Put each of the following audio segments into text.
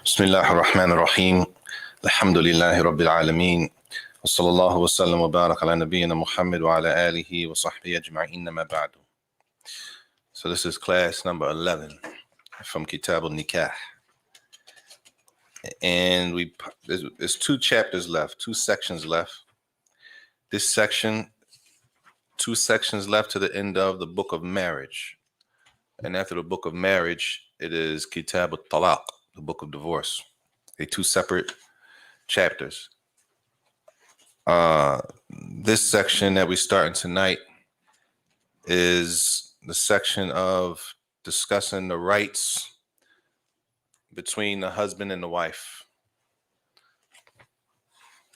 بسم الله الرحمن الرحيم الحمد لله رب العالمين وصلى الله وسلم وبارك على نبينا محمد وعلى آله وصحبه أجمعين ما بعد. So this is class number 11 from Kitab al-Nikah. And there's two chapters left, two sections left. This section, two sections left to the end of the book of marriage. And after the book of marriage, it is Kitab al-Talaq, the book of divorce. They're two separate chapters. This section that we're starting tonight is the section of discussing the rights between the husband and the wife.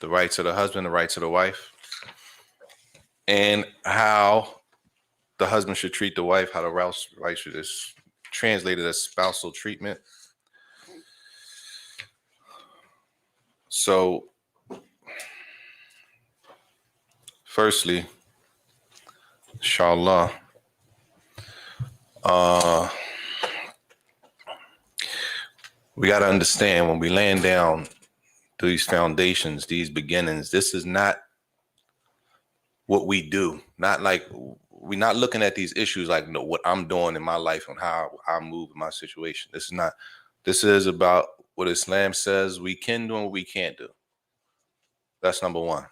The rights of the husband, the rights of the wife, and how the husband should treat the wife, how the rights should is translated as spousal treatment. So, firstly, inshallah, we got to understand when we laying down these foundations, these beginnings, this is not what we do. Not like we're not looking at these issues like what I'm doing in my life and how I move in my situation. This is about what Islam says we can do and what we can't do. That's number one.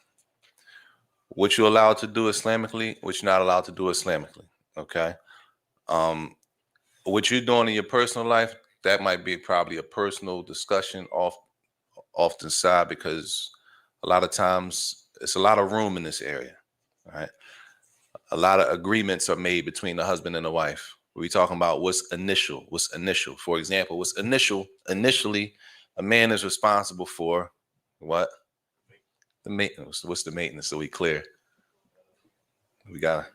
What you're allowed to do Islamically, what you're not allowed to do Islamically. Okay. What you're doing in your personal life, that might be probably a personal discussion off the side, because a lot of times it's a lot of room in this area. Right. A lot of agreements are made between the husband and the wife. We're talking about what's initial. For example, what's initial? Initially, a man is responsible for what? The maintenance. What's the maintenance? So we clear. We got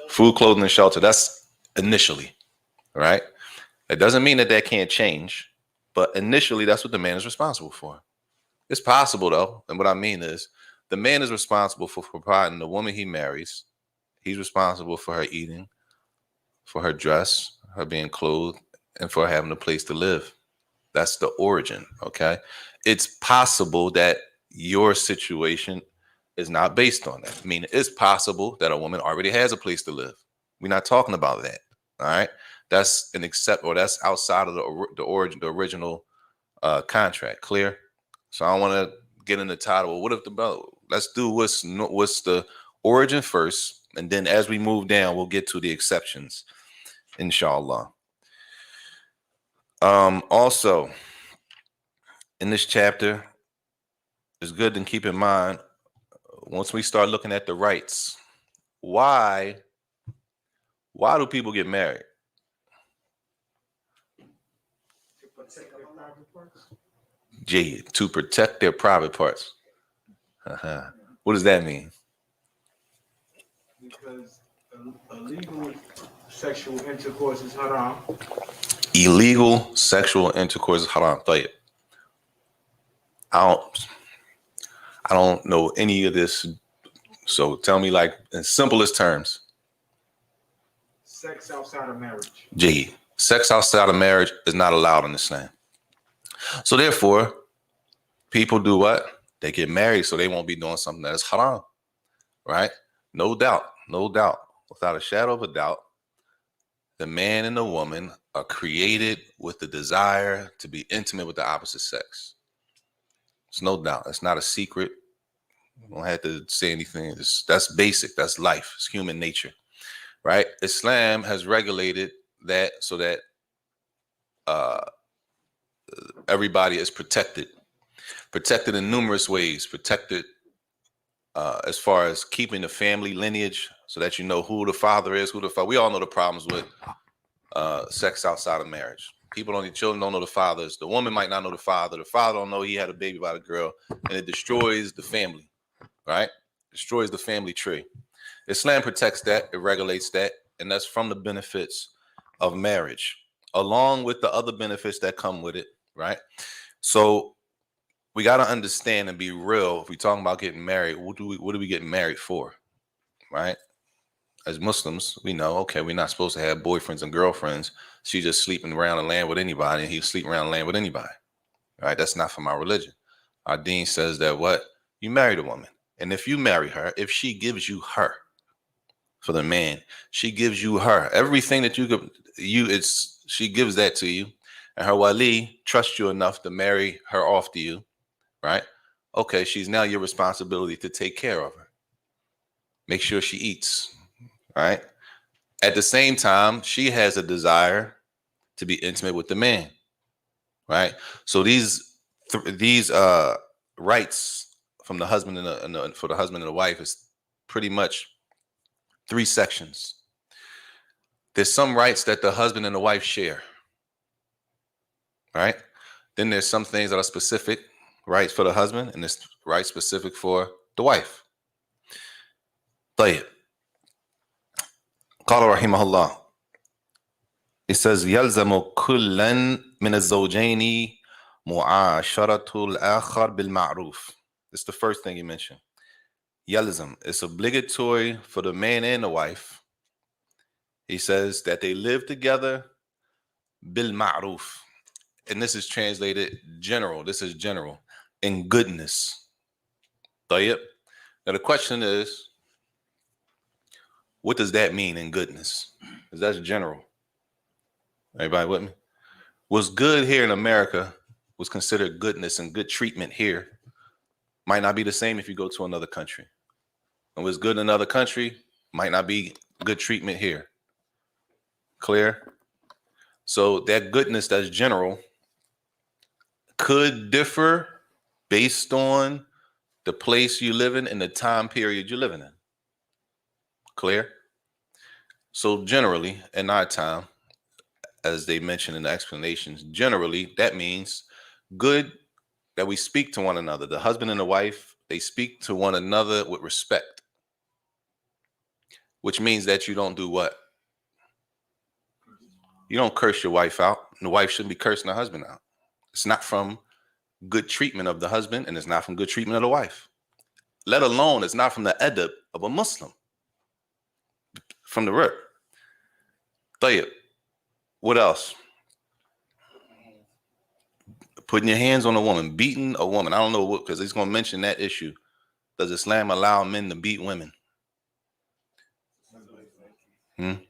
food, clothing, and shelter. That's initially, right? It doesn't mean that can't change, but initially, that's what the man is responsible for. It's possible, though, and what I mean is the man is responsible for providing the woman he marries. He's responsible for her eating, for her dress, her being clothed, and for having a place to live. That's the origin, okay? It's possible that your situation is not based on that. I mean, it's possible that a woman already has a place to live. We're not talking about that, all right? That's that's outside of the origin, the original contract. Clear? So I don't want to get in the title. What if let's do what's the origin first, and then as we move down, we'll get to the exceptions, inshallah. Also, in this chapter, it's good to keep in mind, once we start looking at the rights, why do people get married? To protect their private parts. What does that mean? Because illegal sexual intercourse is haram. Illegal sexual intercourse is haram. I don't know any of this. So tell me, like, in simplest terms. Sex outside of marriage. Sex outside of marriage is not allowed in Islam. So therefore, people do what? They get married so they won't be doing something that is haram, right? No doubt, no doubt, without a shadow of a doubt, the man and the woman are created with the desire to be intimate with the opposite sex. It's no doubt. It's not a secret. You don't have to say anything. That's basic. That's life. It's human nature, right? Islam has regulated that so that uh, everybody is protected in numerous ways, protected as far as keeping the family lineage so that you know who the father is, who the father. We all know the problems with sex outside of marriage. Children don't know the fathers. The woman might not know the father. The father don't know he had a baby by the girl, and it destroys the family, right? Destroys the family tree. Islam protects that, it regulates that, and that's from the benefits of marriage, along with the other benefits that come with it, right? So we got to understand and be real. If we talking about getting married, what are we getting married for, right? As Muslims, we know, okay, we're not supposed to have boyfriends and girlfriends. She's just sleeping around and laying with anybody, and he's sleeping around and laying with anybody, right? That's not from our religion. Our deen says that what? You married a woman, and if you marry her, if she gives you her, for the man, she gives you her. Everything that she gives that to you, and her wali trusts you enough to marry her off to you, right? Okay, she's now your responsibility to take care of her. Make sure she eats, right? At the same time, she has a desire to be intimate with the man, right? So these rights from the husband and for the husband and the wife is pretty much 3 sections. There's some rights that the husband and the wife share, right? Then there's some things that are specific rights for the husband, and there's rights specific for the wife. طيب. قال رحمه الله. It says يلزم كلا من الزوجين معاشرة الآخر بالمعروف. It's the first thing he mentioned. يلزم. It's obligatory for the man and the wife. He says that they live together بالمعروف. And this is translated general. This is general. In goodness. طيب. Now the question is, what does that mean in goodness? Because that's general. Everybody with me? What's good here in America was considered goodness and good treatment here. Might not be the same if you go to another country. And what's good in another country might not be good treatment here. Clear? So that goodness that's general could differ based on the place you live in and the time period you're living in. Clear? So generally, in our time, as they mentioned in the explanations, generally, that means good that we speak to one another. The husband and the wife, they speak to one another with respect, which means that you don't do what? You don't curse your wife out. And the wife shouldn't be cursing the husband out. It's not from good treatment of the husband, and it's not from good treatment of the wife. Let alone, it's not from the adab of a Muslim. From the root. طيب. What else? Putting your hands on a woman, beating a woman. I don't know what, because he's going to mention that issue. Does Islam allow men to beat women? Nah.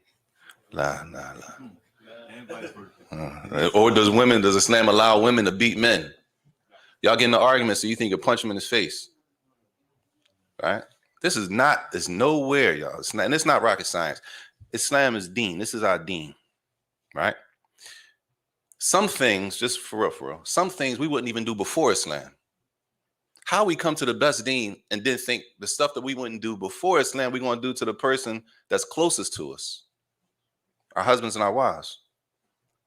Or does Islam allow women to beat men? Y'all get in an argument, so you think you punch him in his face. Right? It's nowhere, y'all. And it's not rocket science. Islam is deen. This is our deen. Right? Some things, just for real, some things we wouldn't even do before Islam. How we come to the best deen and then think the stuff that we wouldn't do before Islam, we're going to do to the person that's closest to us. Our husbands and our wives.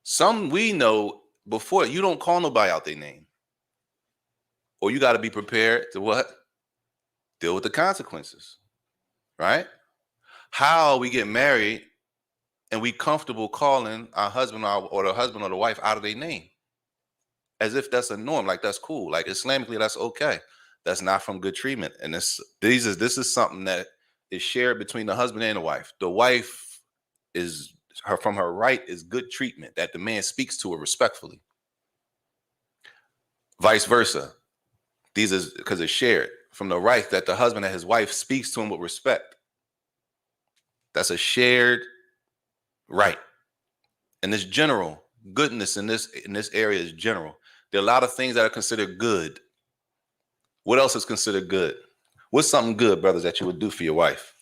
Some we know before, you don't call nobody out their name. Or you got to be prepared to what? Deal with the consequences. Right? How we get married and we comfortable calling our husband or the husband or the wife out of their name. As if that's a norm, like that's cool. Like Islamically, that's okay. That's not from good treatment. And this is something that is shared between the husband and the wife. The wife from her right is good treatment, that the man speaks to her respectfully. Vice versa. These is because it's shared from the right that the husband and his wife speaks to him with respect. That's a shared right. And it's general. Goodness in this area is general. There are a lot of things that are considered good. What else is considered good? What's something good, brothers, that you would do for your wife?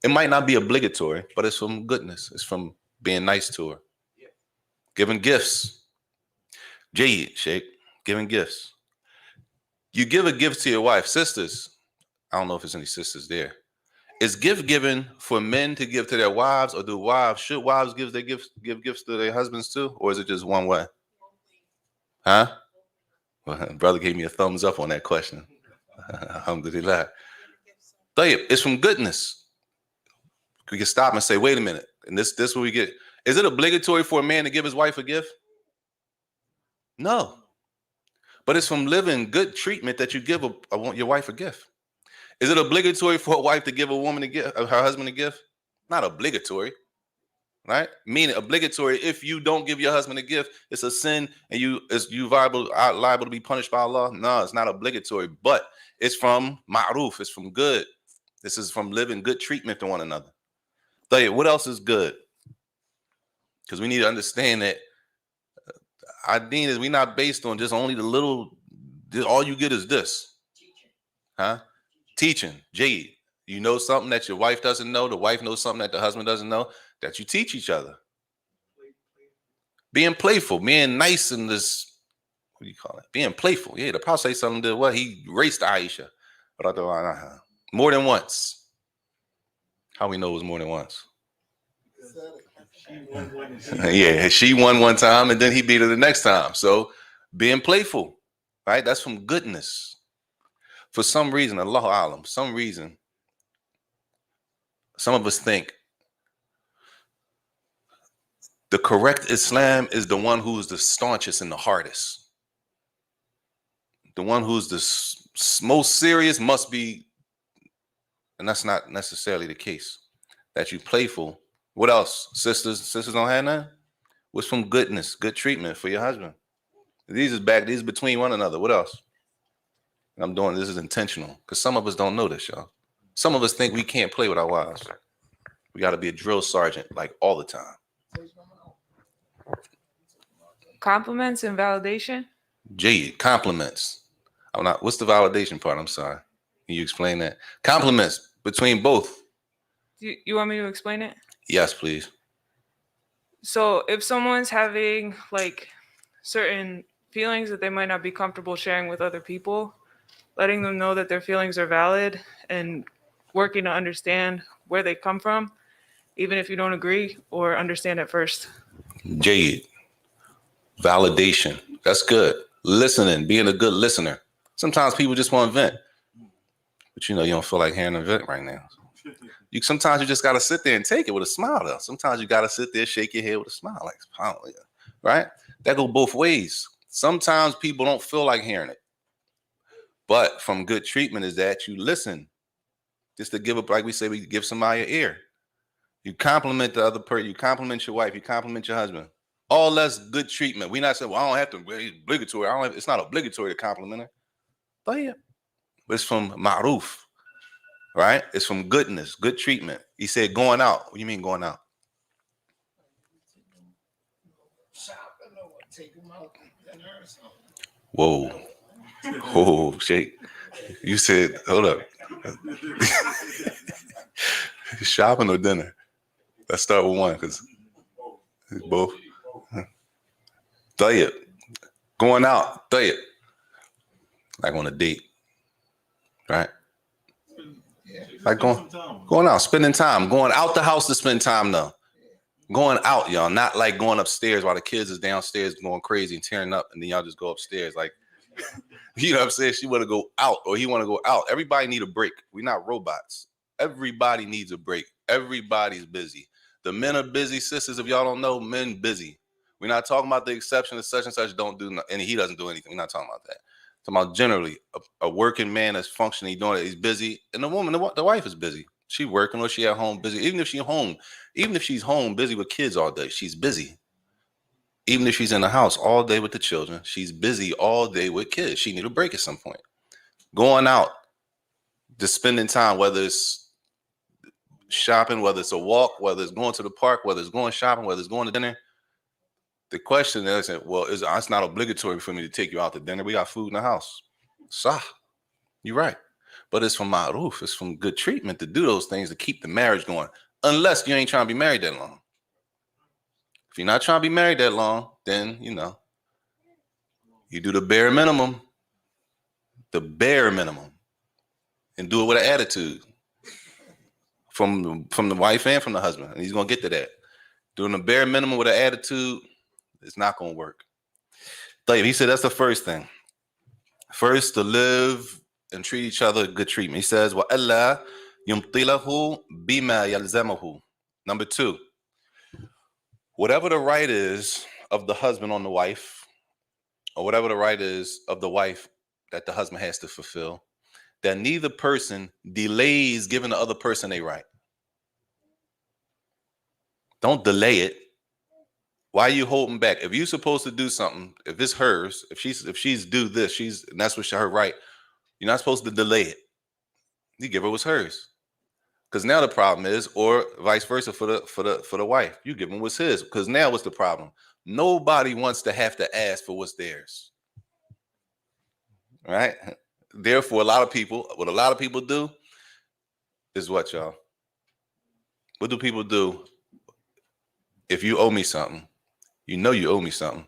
It might not be obligatory, but it's from goodness. It's from being nice to her. Giving gifts. Jade, Sheikh, giving gifts. You give a gift to your wife. Sisters, I don't know if there's any sisters there. Is gift given for men to give to their wives, or should wives give gifts to their husbands too? Or is it just one way? Huh? Well, brother gave me a thumbs up on that question. Alhamdulillah. It's from goodness. We can stop and say, wait a minute. And this where we get. Is it obligatory for a man to give his wife a gift? No. But it's from living good treatment that you give your wife a gift. Is it obligatory for a wife to give a woman a gift, her husband a gift? Not obligatory, right? Meaning obligatory, if you don't give your husband a gift, it's a sin and you liable to be punished by Allah. No, it's not obligatory, but it's from ma'ruf, it's from good. This is from living good treatment to one another. What else is good? Because we need to understand that our deen is, we're not based on just only all you get is this. Huh? Teaching. Jade, you know something that your wife doesn't know, the wife knows something that the husband doesn't know, that you teach each other. Being playful, being nice in this, what do you call it? Being playful. Yeah, the Prophet say something did what? He raced Aisha. But I thought, more than once. How we know it was more than once? Yeah, she won one time and then he beat her the next time. So being playful, right? That's from goodness. For some reason, Allahu Alam, some of us think the correct Islam is the one who's the staunchest and the hardest. The one who's the most serious must be, and that's not necessarily the case. That you playful. What else? Sisters don't have none? What's from goodness, good treatment for your husband? These is between one another. What else? I'm doing this is intentional because some of us don't know this, y'all. Some of us think we can't play with our wives. We got to be a drill sergeant like all the time. Compliments and validation? Jade, compliments. What's the validation part? I'm sorry. Can you explain that? Compliments between both. You want me to explain it? Yes, please. So if someone's having like certain feelings that they might not be comfortable sharing with other people, letting them know that their feelings are valid and working to understand where they come from, even if you don't agree or understand at first. Jade, validation. That's good. Listening, being a good listener. Sometimes people just want to vent, but you don't feel like hearing a vent right now. Sometimes you just got to sit there and take it with a smile, though. Sometimes you got to sit there, shake your head with a smile, like, right? That go both ways. Sometimes people don't feel like hearing it. But from good treatment is that you listen. Just to give up, like we say, we give somebody an ear. You compliment the other person. You compliment your wife. You compliment your husband. All that's good treatment. We not saying, well, I don't have to. It's obligatory. It's not obligatory to compliment her. But yeah, but it's from ma'ruf, right? It's from goodness, good treatment. He said going out. What do you mean going out? Whoa. Oh, Sheikh. You said, hold up. Shopping or dinner? Let's start with one because both. Tayyip. Going out. Tayyip. Like on a date. Right? Like going out, spending time. Going out the house to spend time though. Going out, y'all. Not like going upstairs while the kids is downstairs going crazy and tearing up and then y'all just go upstairs like you know what I'm saying? She want to go out or he want to go out. Everybody need a break. We're not robots. Everybody needs a break. Everybody's busy. The men are busy, sisters. If y'all don't know, men busy. We're not talking about the exception of such and such don't do nothing. And he doesn't do anything. We're not talking about that. We're talking about generally a working man that's functioning, doing it. He's busy. And the woman, the wife is busy. She working or she at home busy. Even if she's home busy with kids all day, she's busy. Even if she's in the house all day with the children, she's busy all day with kids. She need a break at some point. Going out, just spending time, whether it's shopping, whether it's a walk, whether it's going to the park, whether it's going shopping, whether it's going to dinner. The question isn't, well, it's not obligatory for me to take you out to dinner. We got food in the house. Sah, you're right. But it's from ma'ruf. It's from good treatment to do those things to keep the marriage going. Unless you ain't trying to be married that long. If you're not trying to be married that long, then, you do the bare minimum. The bare minimum. And do it with an attitude. From the wife and from the husband. And he's going to get to that. Doing the bare minimum with an attitude, it's not going to work. He said that's the first thing. First, to live and treat each other good treatment. He says, وَأَلَّا يُمْطِلَهُ بِمَا يَلْزَمَهُ. Number 2, whatever the right is of the husband on the wife, or whatever the right is of the wife that the husband has to fulfill, that neither person delays giving the other person a right. Don't delay it. Why are you holding back? If you're supposed to do something, if it's hers, if she's do this, and that's what her right, you're not supposed to delay it. You give her what's hers. Because now the problem is, or vice versa for the wife, you give him what's his. Because now what's the problem? Nobody wants to have to ask for what's theirs. Right? Therefore, what a lot of people do is what, y'all? What do people do if you owe me something? You know you owe me something.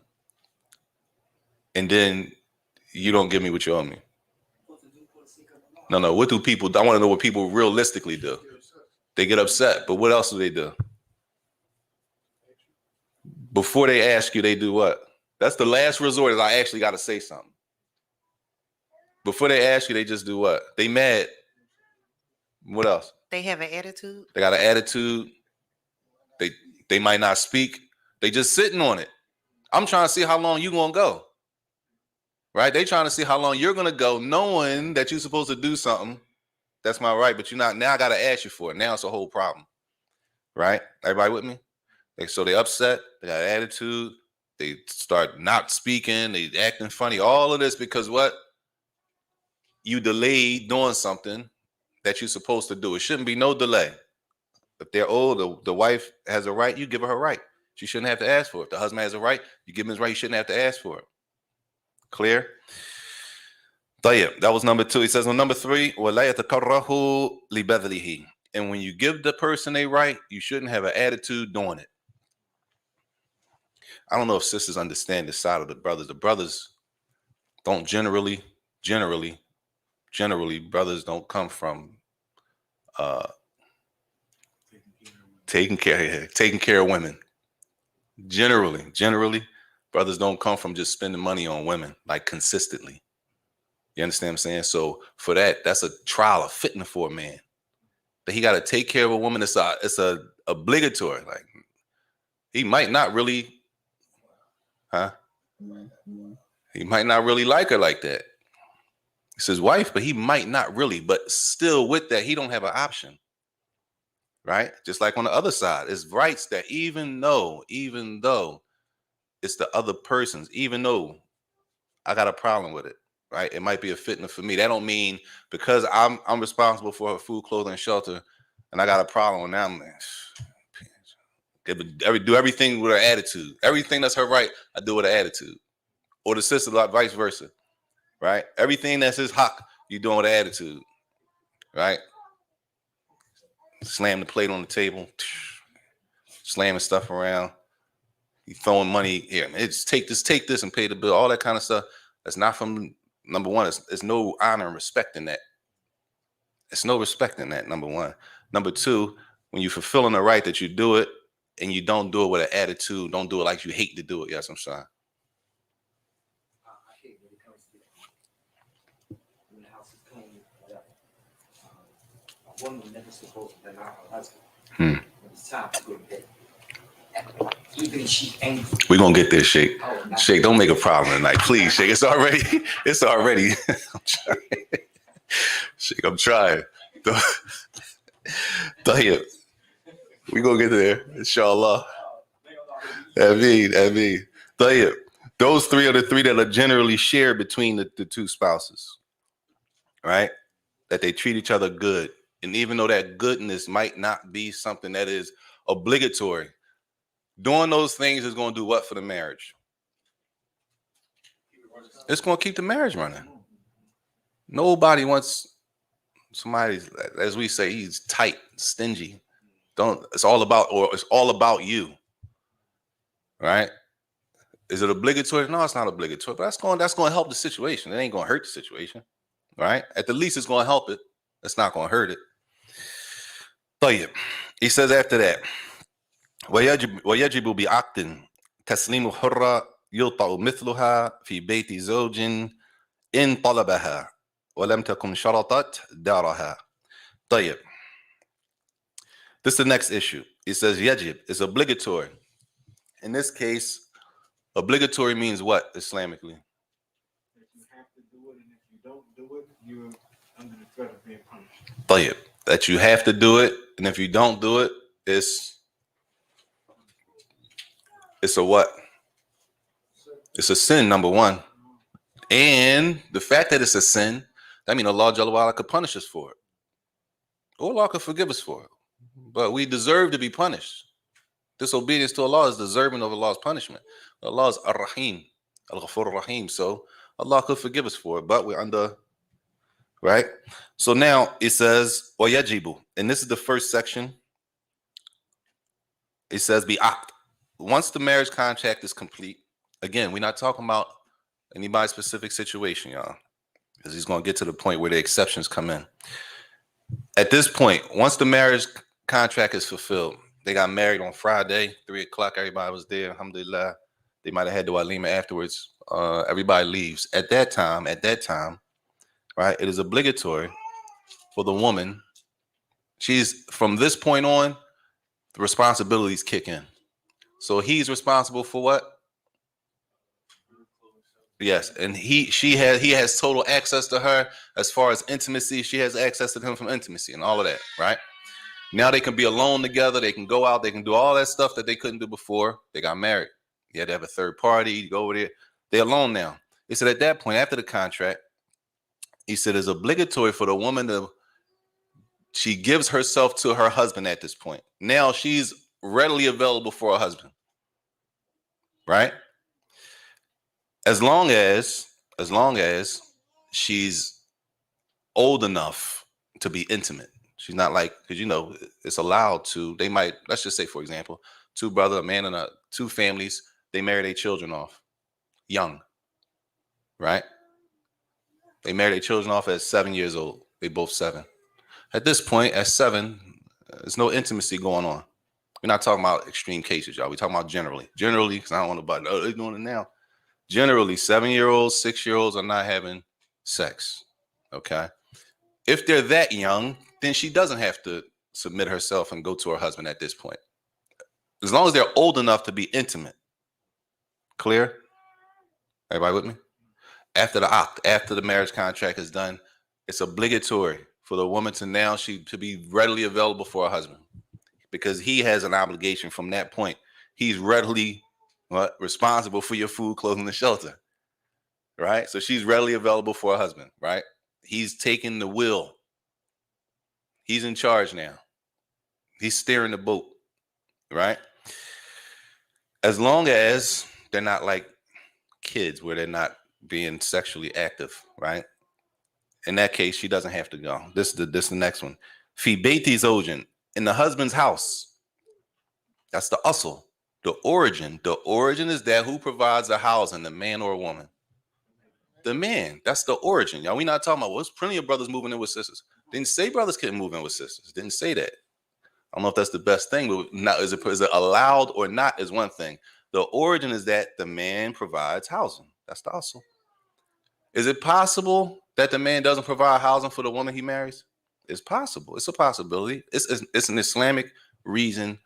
And then you don't give me what you owe me. No. What do people do? I want to know what people realistically do. They get upset. But what else do they do? Before they ask you, they do what? That's the last resort, is I actually got to say something. Before they ask you, they just do what? They mad. What else? They have an attitude. They got an attitude. They might not speak. They just sitting on it. I'm trying to see how long you gonna go. Right? They trying to see how long you're gonna go, knowing that you're supposed to do something. That's my right, but you're not. Now I gotta ask you for it. Now it's a whole problem. Right? Everybody with me? So they upset. They got an attitude. They start not speaking. They acting funny. All of this because what? You delayed doing something that you're supposed to do. It shouldn't be no delay. If they're old, the wife has a right, you give her right. She shouldn't have to ask for it. If the husband has a right, you give him his right. You shouldn't have to ask for it. Clear? That was number 2. He says, on number 3, وَلَا يَتَكَرَّهُ لِبَذْلِهِ. And when you give the person a right, you shouldn't have an attitude doing it. I don't know if sisters understand this side of the brothers. The brothers don't generally, brothers don't come from taking care of women. Generally, brothers don't come from just spending money on women like consistently. You understand what I'm saying? So for that's a trial of fitting for a man. That he got to take care of a woman. It's a obligatory. Like he might not really, he might not really like her like that. It's his wife, but he might not really. But still with that, he don't have an option. Right? Just like on the other side, it's rights that even though it's the other person's, even though I got a problem with it, right? It might be a fitna for me. That don't mean because I'm responsible for her food, clothing, and shelter, and I got a problem with that. I'm like, do everything with her attitude. Everything that's her right, I do with her attitude. Or the sister, like vice versa, right? Everything that's his hawk, you doing with her attitude, right? Slam the plate on the table, slamming stuff around. You throwing money here. It's take this and pay the bill. All that kind of stuff. That's not from number one. It's no honor and respect in that. It's no respect in that. Number one. Number 2, when you're fulfilling the right that you do it, and you don't do it with an attitude. Don't do it like you hate to do it. Yes, I'm sorry. I hate when it comes to when the house is clean, whatever. A woman is never supposed to deny her husband when it's time to go to bed. Even if she's angry. We're gonna get there, Sheikh. Sheikh, don't make a problem tonight. Please, Sheikh. It's already. I'm trying. Sheikh, I'm trying. We're gonna get there, inshallah. I mean. Those three are the three that are generally shared between the two spouses, right? That they treat each other good. And even though that goodness might not be something that is obligatory, doing those things is going to do what for the marriage? It's going to keep the marriage running. Nobody wants somebody, as we say, he's tight, stingy. It's all about you, right? Is it obligatory? No, it's not obligatory, but that's going to help the situation. It ain't going to hurt the situation, right? At the least, it's going to help it. It's not going to hurt it. طيب. He says after that, ويجب بعقد تسليم حرة يوطأ مثلها في بيت زوج إن طلبها ولم تكن شرطت دارها. طيب. This is the next issue. It says يجب is obligatory. In this case, obligatory means what Islamically? If you have to do it, and if you don't do it, you're under the threat of being punished. طيب. That you have to do it, and if you don't do it, it's a what? It's a sin, number one. And the fact that it's a sin, that means Allah Jalla wa'ala could punish us for it. Or Allah could forgive us for it. But we deserve to be punished. Disobedience to Allah is deserving of Allah's punishment. Allah is Ar-Rahim, Al-Ghafur Rahim. So Allah could forgive us for it, but we're under, right? So now it says, وَيَجِبُ. And this is the first section. It says, بِعَقْد. Once the marriage contract is complete, again, we're not talking about anybody's specific situation, y'all, because he's going to get to the point where the exceptions come in. At this point, once the marriage contract is fulfilled, they got married on Friday, 3 o'clock. Everybody was there. Alhamdulillah. They might have had the walima afterwards. Everybody leaves. At that time, right, it is obligatory for the woman. From this point on, the responsibilities kick in. So he's responsible for what? Yes, and he has total access to her as far as intimacy. She has access to him from intimacy and all of that, right? Now they can be alone together. They can go out. They can do all that stuff that they couldn't do before they got married. You had to have a third party. You go over there. They're alone now. He said at that point, after the contract, he said it's obligatory for the woman she gives herself to her husband at this point. Now she's readily available for her husband, right? As long as she's old enough to be intimate. She's not like, because it's allowed to, they might, let's just say, for example, two brothers, a man and two families, they marry their children off young, right? They marry their children off at 7 years old. They both 7. At this point, at 7, there's no intimacy going on. We're not talking about extreme cases, y'all. We're talking about generally. Generally, because I don't want to button. Oh, they're doing it now. Generally, 7-year-olds, 6-year-olds are not having sex, okay? If they're that young, then she doesn't have to submit herself and go to her husband at this point. As long as they're old enough to be intimate. Clear? Everybody with me? After the marriage contract is done, it's obligatory for the woman to be readily available for her husband, because he has an obligation from that point. He's readily responsible for your food, clothing, and shelter, right? So she's readily available for her husband, right? He's taking the wheel. He's in charge now. He's steering the boat, right? As long as they're not like kids where they're not being sexually active, right? In that case, she doesn't have to go. This is the next one. Fi beiti zojin, in the husband's house. That's the asl. The origin is that who provides the housing, the man or a woman? The man. That's the origin. Y'all, we not talking about, there's plenty of brothers moving in with sisters. Didn't say brothers couldn't move in with sisters. Didn't say that. I don't know if that's the best thing, but not, is it allowed or not is one thing. The origin is that the man provides housing. That's the asl. Is it possible that the man doesn't provide housing for the woman he marries? It's possible. It's a possibility. It's an Islamic reason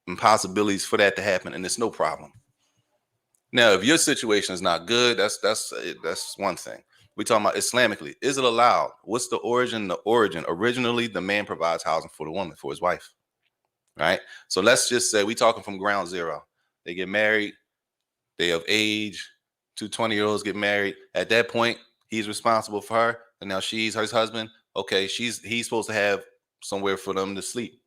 and possibilities for that to happen, and it's no problem. Now, if your situation is not good, that's one thing. We're talking about Islamically. Is it allowed? What's the origin? The origin. Originally, the man provides housing for the woman, for his wife. Right? So let's just say we're talking from ground zero. They get married. They of age. 2 20-year-olds get married. At that point, he's responsible for her, and now she's his husband. Okay, he's supposed to have somewhere for them to sleep.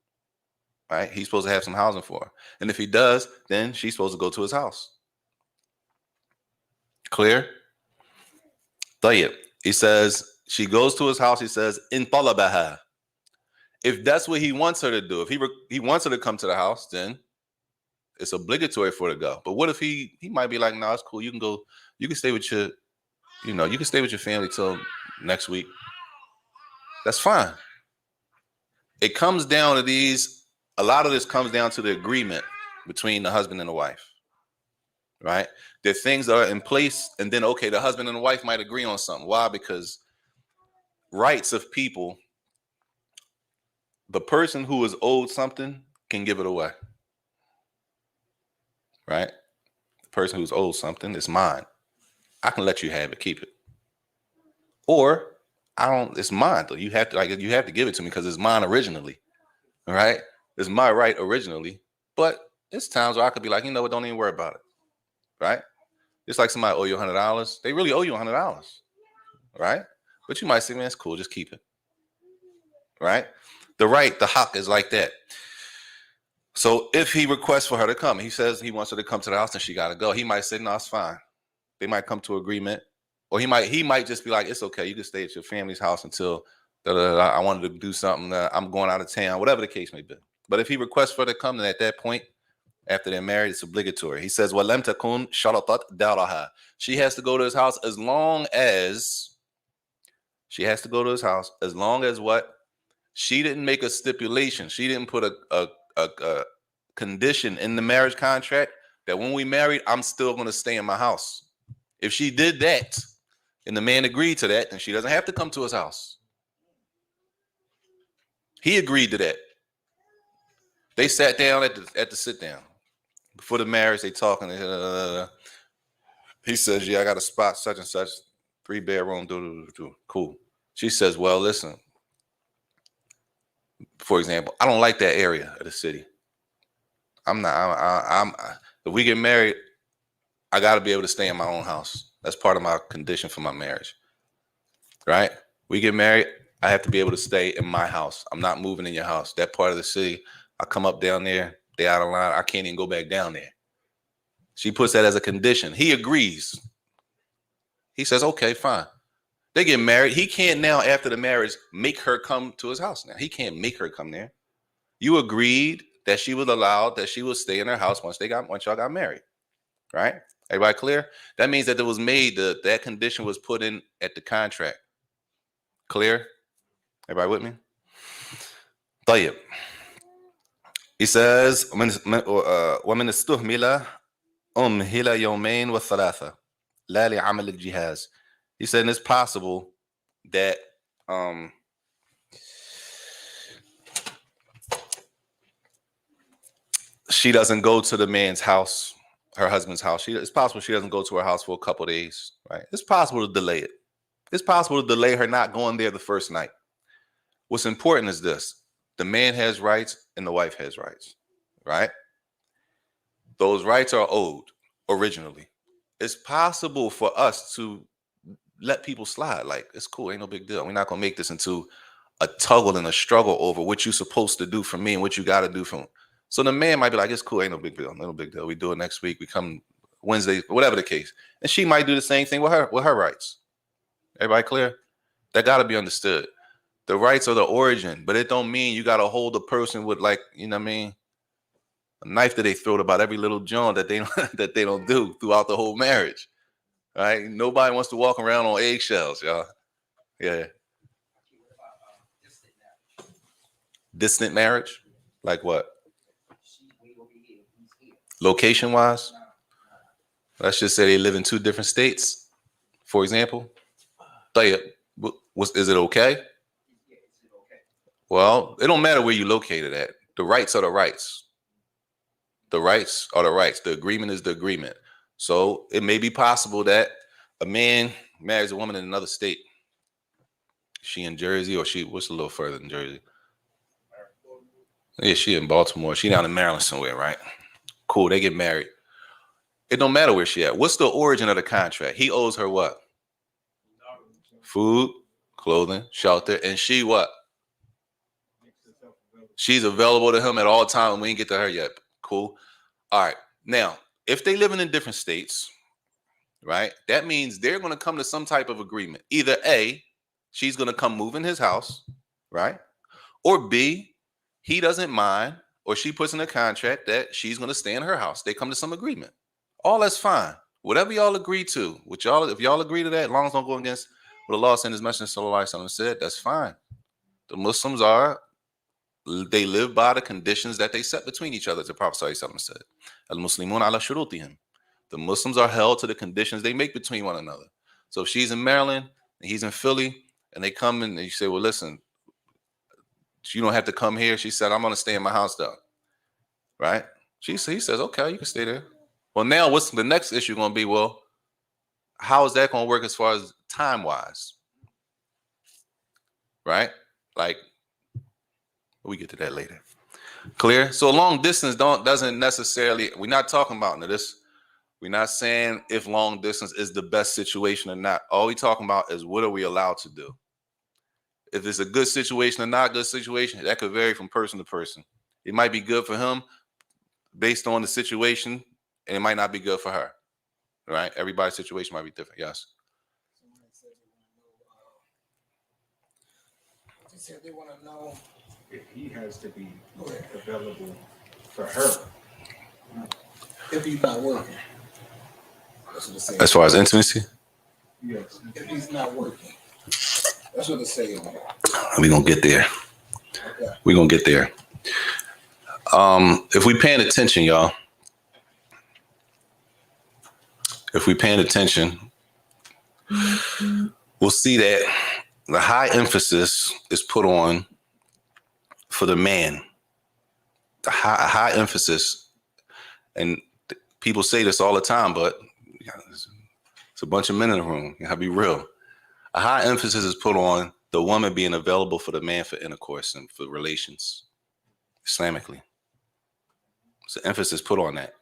Right? He's supposed to have some housing for her. And if he does, then she's supposed to go to his house. Clear? طيب. He says, she goes to his house. He says, in talabaha. If that's what he wants her to do, if he wants her to come to the house, then it's obligatory for her to go. But what if he might be like, no, it's cool. You can go, you can stay with your, you can stay with your family till next week. That's fine. It comes down to a lot of this comes down to the agreement between the husband and the wife, right? There are things that are in place, and then, okay, the husband and the wife might agree on something. Why? Because rights of people, the person who is owed something can give it away, right? The person who's owed something is mine. I can let you have it, keep it. Or it's mine though. You have to give it to me because it's mine originally. All right. It's my right originally. But it's times where I could be like, you know what, don't even worry about it. Right? It's like somebody owe you $100. They really owe you $100. Right? But you might say, man, it's cool, just keep it. Right? The haq is like that. So if he requests for her to come, he says he wants her to come to the house and she gotta go. He might say, no, it's fine. They might come to agreement. Or he might just be like, it's okay, you can stay at your family's house until I wanted to do something, I'm going out of town, whatever the case may be. But if he requests for her to come, then at that point, after they're married, it's obligatory. He says, وَلَمْ تَكُنْ شَرَطَتْ دَارَهَا. She has to go to his house as long as what? She didn't make a stipulation. She didn't put a condition in the marriage contract that when we married, I'm still going to stay in my house. If she did that, and the man agreed to that, then she doesn't have to come to his house. He agreed to that. They sat down at the sit down. Before the marriage, they talking. He says, yeah, I got a spot, such and such, 3-bedroom, cool. She says, well, listen, for example, I don't like that area of the city. If we get married, I got to be able to stay in my own house. That's part of my condition for my marriage, right? We get married, I have to be able to stay in my house. I'm not moving in your house. That part of the city, I come up down there, they out of line. I can't even go back down there. She puts that as a condition. He agrees. He says, okay, fine. They get married. He can't now, after the marriage, make her come to his house now. He can't make her come there. You agreed that she was allowed, that she would stay in her house once y'all got married, right? Everybody clear? That means that it was made, that condition was put in at the contract. Clear? Everybody with me? طيب. He says, ومن استهمل أمهل يومين وثلاثة لا لعمل الجهاز. He said, and it's possible that she doesn't go to the man's house, her husband's house. It's possible she doesn't go to her house for a couple of days, right? It's possible to delay it. It's possible to delay her not going there the first night. What's important is this. The man has rights and the wife has rights, right? Those rights are owed originally. It's possible for us to let people slide. Like, it's cool, ain't no big deal. We're not going to make this into a tuggle and a struggle over what you're supposed to do for me and what you got to do for me. So the man might be like, it's cool, ain't no big deal, no big deal. We do it next week. We come Wednesday, whatever the case. And she might do the same thing with her rights. Everybody clear? That got to be understood. The rights are the origin, but it don't mean you got to hold a person with, like, you know what I mean, a knife that they throw about every little joint that they don't do throughout the whole marriage. Right? Nobody wants to walk around on eggshells, y'all. Yeah. Distant marriage? Like what? Location wise? Let's just say they live in 2 different states, for example. Is it okay? Well, it don't matter where you located at. The rights are the rights. The rights are the rights. The agreement is the agreement. So it may be possible that a man marries a woman in another state. She in Jersey, or what's a little further than Jersey? Yeah, she in Baltimore. She down in Maryland somewhere, right? Cool, they get married. It don't matter where she at. What's the origin of the contract? He owes her what? Food, clothing, shelter, and she what? She's available to him at all times. We ain't get to her yet. Cool. All right. Now, if they living in different states, right, that means they're going to come to some type of agreement. Either A, she's going to come move in his house, right? Or B, he doesn't mind, or she puts in a contract that she's going to stay in her house. They come to some agreement. All that's fine. Whatever y'all agree to, if y'all agree to that, as long as don't go against what Allah and His Messenger Sallallahu Alaihi Wasallam said, that's fine. The Muslims they live by the conditions that they set between each other, as the Prophet Sallallahu Alaihi Wasallam said. Al-Muslimun ala shurutihim. The Muslims are held to the conditions they make between one another. So if she's in Maryland and he's in Philly, and they come in and you say, well, listen, you don't have to come here. She said, I'm going to stay in my house though. Right? He says, okay, you can stay there. Well, now what's the next issue going to be? Well, how is that going to work as far as time-wise? Right? Like, we get to that later. Clear? So long distance doesn't necessarily, we're not talking about this. We're not saying if long distance is the best situation or not. All we're talking about is what are we allowed to do? If it's a good situation or not good situation, that could vary from person to person. It might be good for him based on the situation, and it might not be good for her. Right? Everybody's situation might be different. Yes. They said they want to know If he has to be available for her. if he's not working. That's what they say. As far as intimacy, Yes. If he's not working. That's what they say on here. we're going to get there. Okay. We're going to get there. If we paying attention, y'all, if we paying attention, we'll see that the high emphasis is put on for the man. The high emphasis, and people say this all the time, but it's a bunch of men in the room. You gotta be real. A high emphasis is put on the woman being available for the man for intercourse and for relations, Islamically. So emphasis put on that,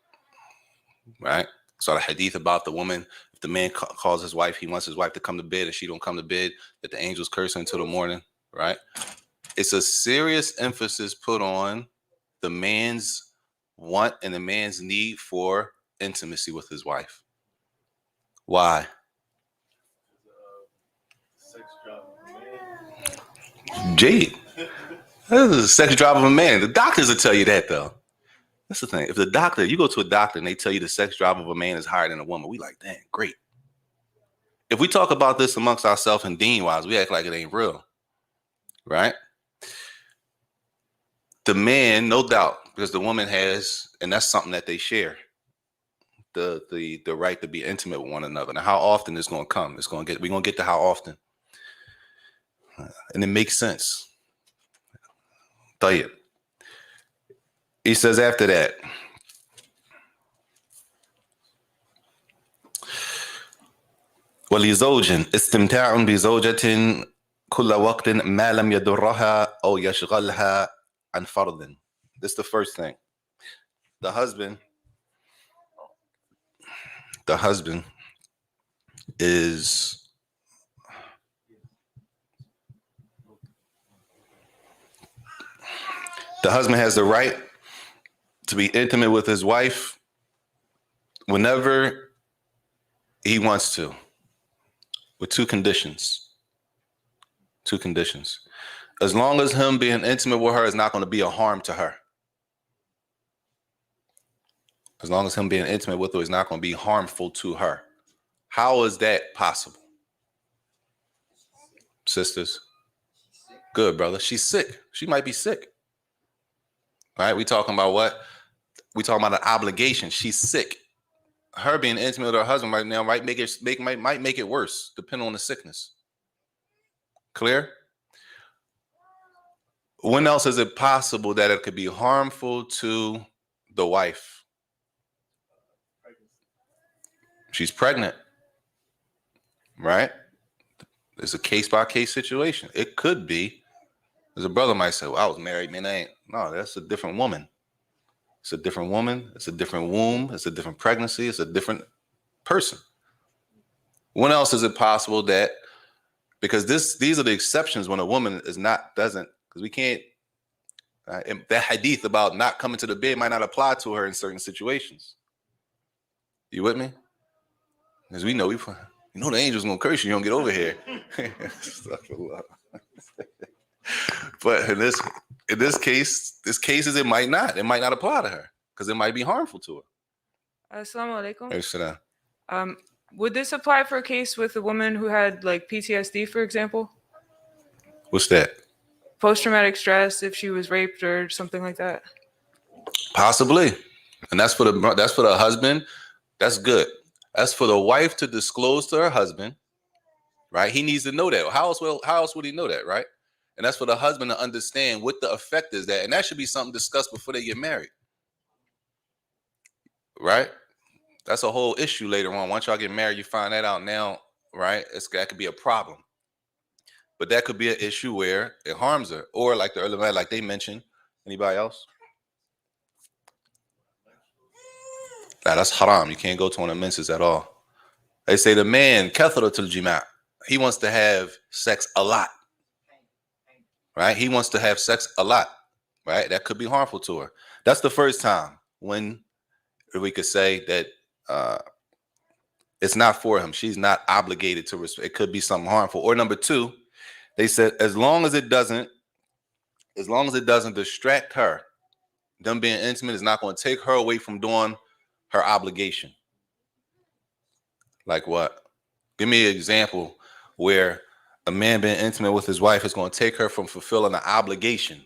right? So the hadith about the woman, if the man calls his wife, he wants his wife to come to bed, and she don't come to bed, that the angels curse her until the morning, right? It's a serious emphasis put on the man's want and the man's need for intimacy with his wife. Why? Jade. This is a sex drive of a man. The doctors will tell you that, though. That's the thing. If you go to a doctor and they tell you the sex drive of a man is higher than a woman, we like, dang, great. If we talk about this amongst ourselves and deen-wise, we act like it ain't real, right? The man, no doubt, because the woman has, and that's something that they share, the right to be intimate with one another. Now, how often is going to come? We're going to get to how often, and it makes sense. Tayyib. He says after that, ولزوج استمتاع بزوجة كل وقت ما لم يضرها أو يشغلها عن فرض. This is the first thing. The husband is has the right to be intimate with his wife whenever he wants to, with two conditions. As long as him being intimate with her is not going to be a harm to her. As long as him being intimate with her is not going to be harmful to her. How is that possible? Sisters? Good, brother. She's sick. She might be sick. All right, we talking about what? We talking about an obligation. She's sick. Her being intimate with her husband right now might make it worse, depending on the sickness. Clear? When else is it possible that it could be harmful to the wife? She's pregnant, right? It's a case-by-case situation. It could be. As a brother might say, well, I was married, man, I ain't. No, that's a different woman. It's a different woman. It's a different womb. It's a different pregnancy. It's a different person. When else is it possible that, because these are the exceptions when a woman doesn't, because we can't, that hadith about not coming to the bed might not apply to her in certain situations. You with me? Because we know the angel's gonna curse you. You don't get over here. But in this case, it might not apply to her because it might be harmful to her. Assalamu alaikum. Salam. Would this apply for a case with a woman who had like PTSD, for example? What's that? Post-traumatic stress, if she was raped or something like that. Possibly, and that's for the husband. That's good. That's for the wife to disclose to her husband, right? He needs to know that. How else would he know that, right? And that's for the husband to understand what the effect is that, and that should be something discussed before they get married, right? That's a whole issue later on. Once y'all get married, you find that out now, right? That could be a problem. But that could be an issue where it harms her. Or like the early man, like they mentioned. Anybody else? Nah, that's haram. You can't go to one of the menses at all. They say the man, kathratul jima', he wants to have sex a lot. Right? He wants to have sex a lot. Right? That could be harmful to her. That's the first time when we could say that it's not for him. She's not obligated to respect. It could be something harmful. Or number two, they said as long as it doesn't distract her, them being intimate is not going to take her away from doing her obligation. Like what? Give me an example where a man being intimate with his wife is going to take her from fulfilling an obligation.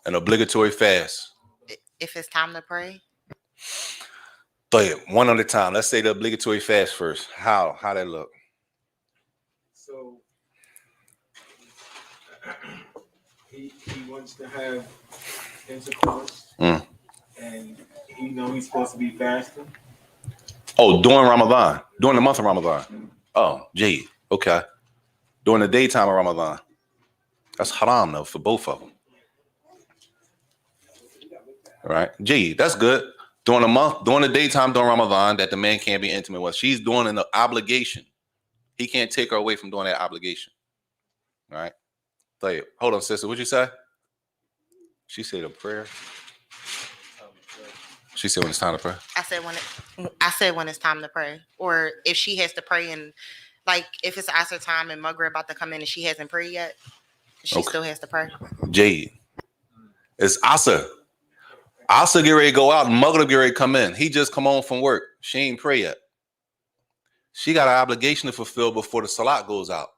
An obligatory fast. If it's time to pray. But one at a time. Let's say the obligatory fast first. How that look? So he wants to have intercourse, and he know he's supposed to be fasting. Oh, during Ramadan, during the month of Ramadan. Oh, Jade. Okay. During the daytime of Ramadan. That's haram though for both of them. All right, Jade. That's good. During the daytime during Ramadan that the man can't be intimate with. She's doing an obligation. He can't take her away from doing that obligation. All right. Hold on, sister. What'd you say? She said a prayer. She said when it's time to pray. I said when it's time to pray. Or if she has to pray and like if it's Asr time and Maghrib about to come in and she hasn't prayed yet, she still has to pray. Jade. It's Asr. Asr get ready to go out and Maghrib get ready to come in. He just come home from work. She ain't pray yet. She got an obligation to fulfill before the salat goes out.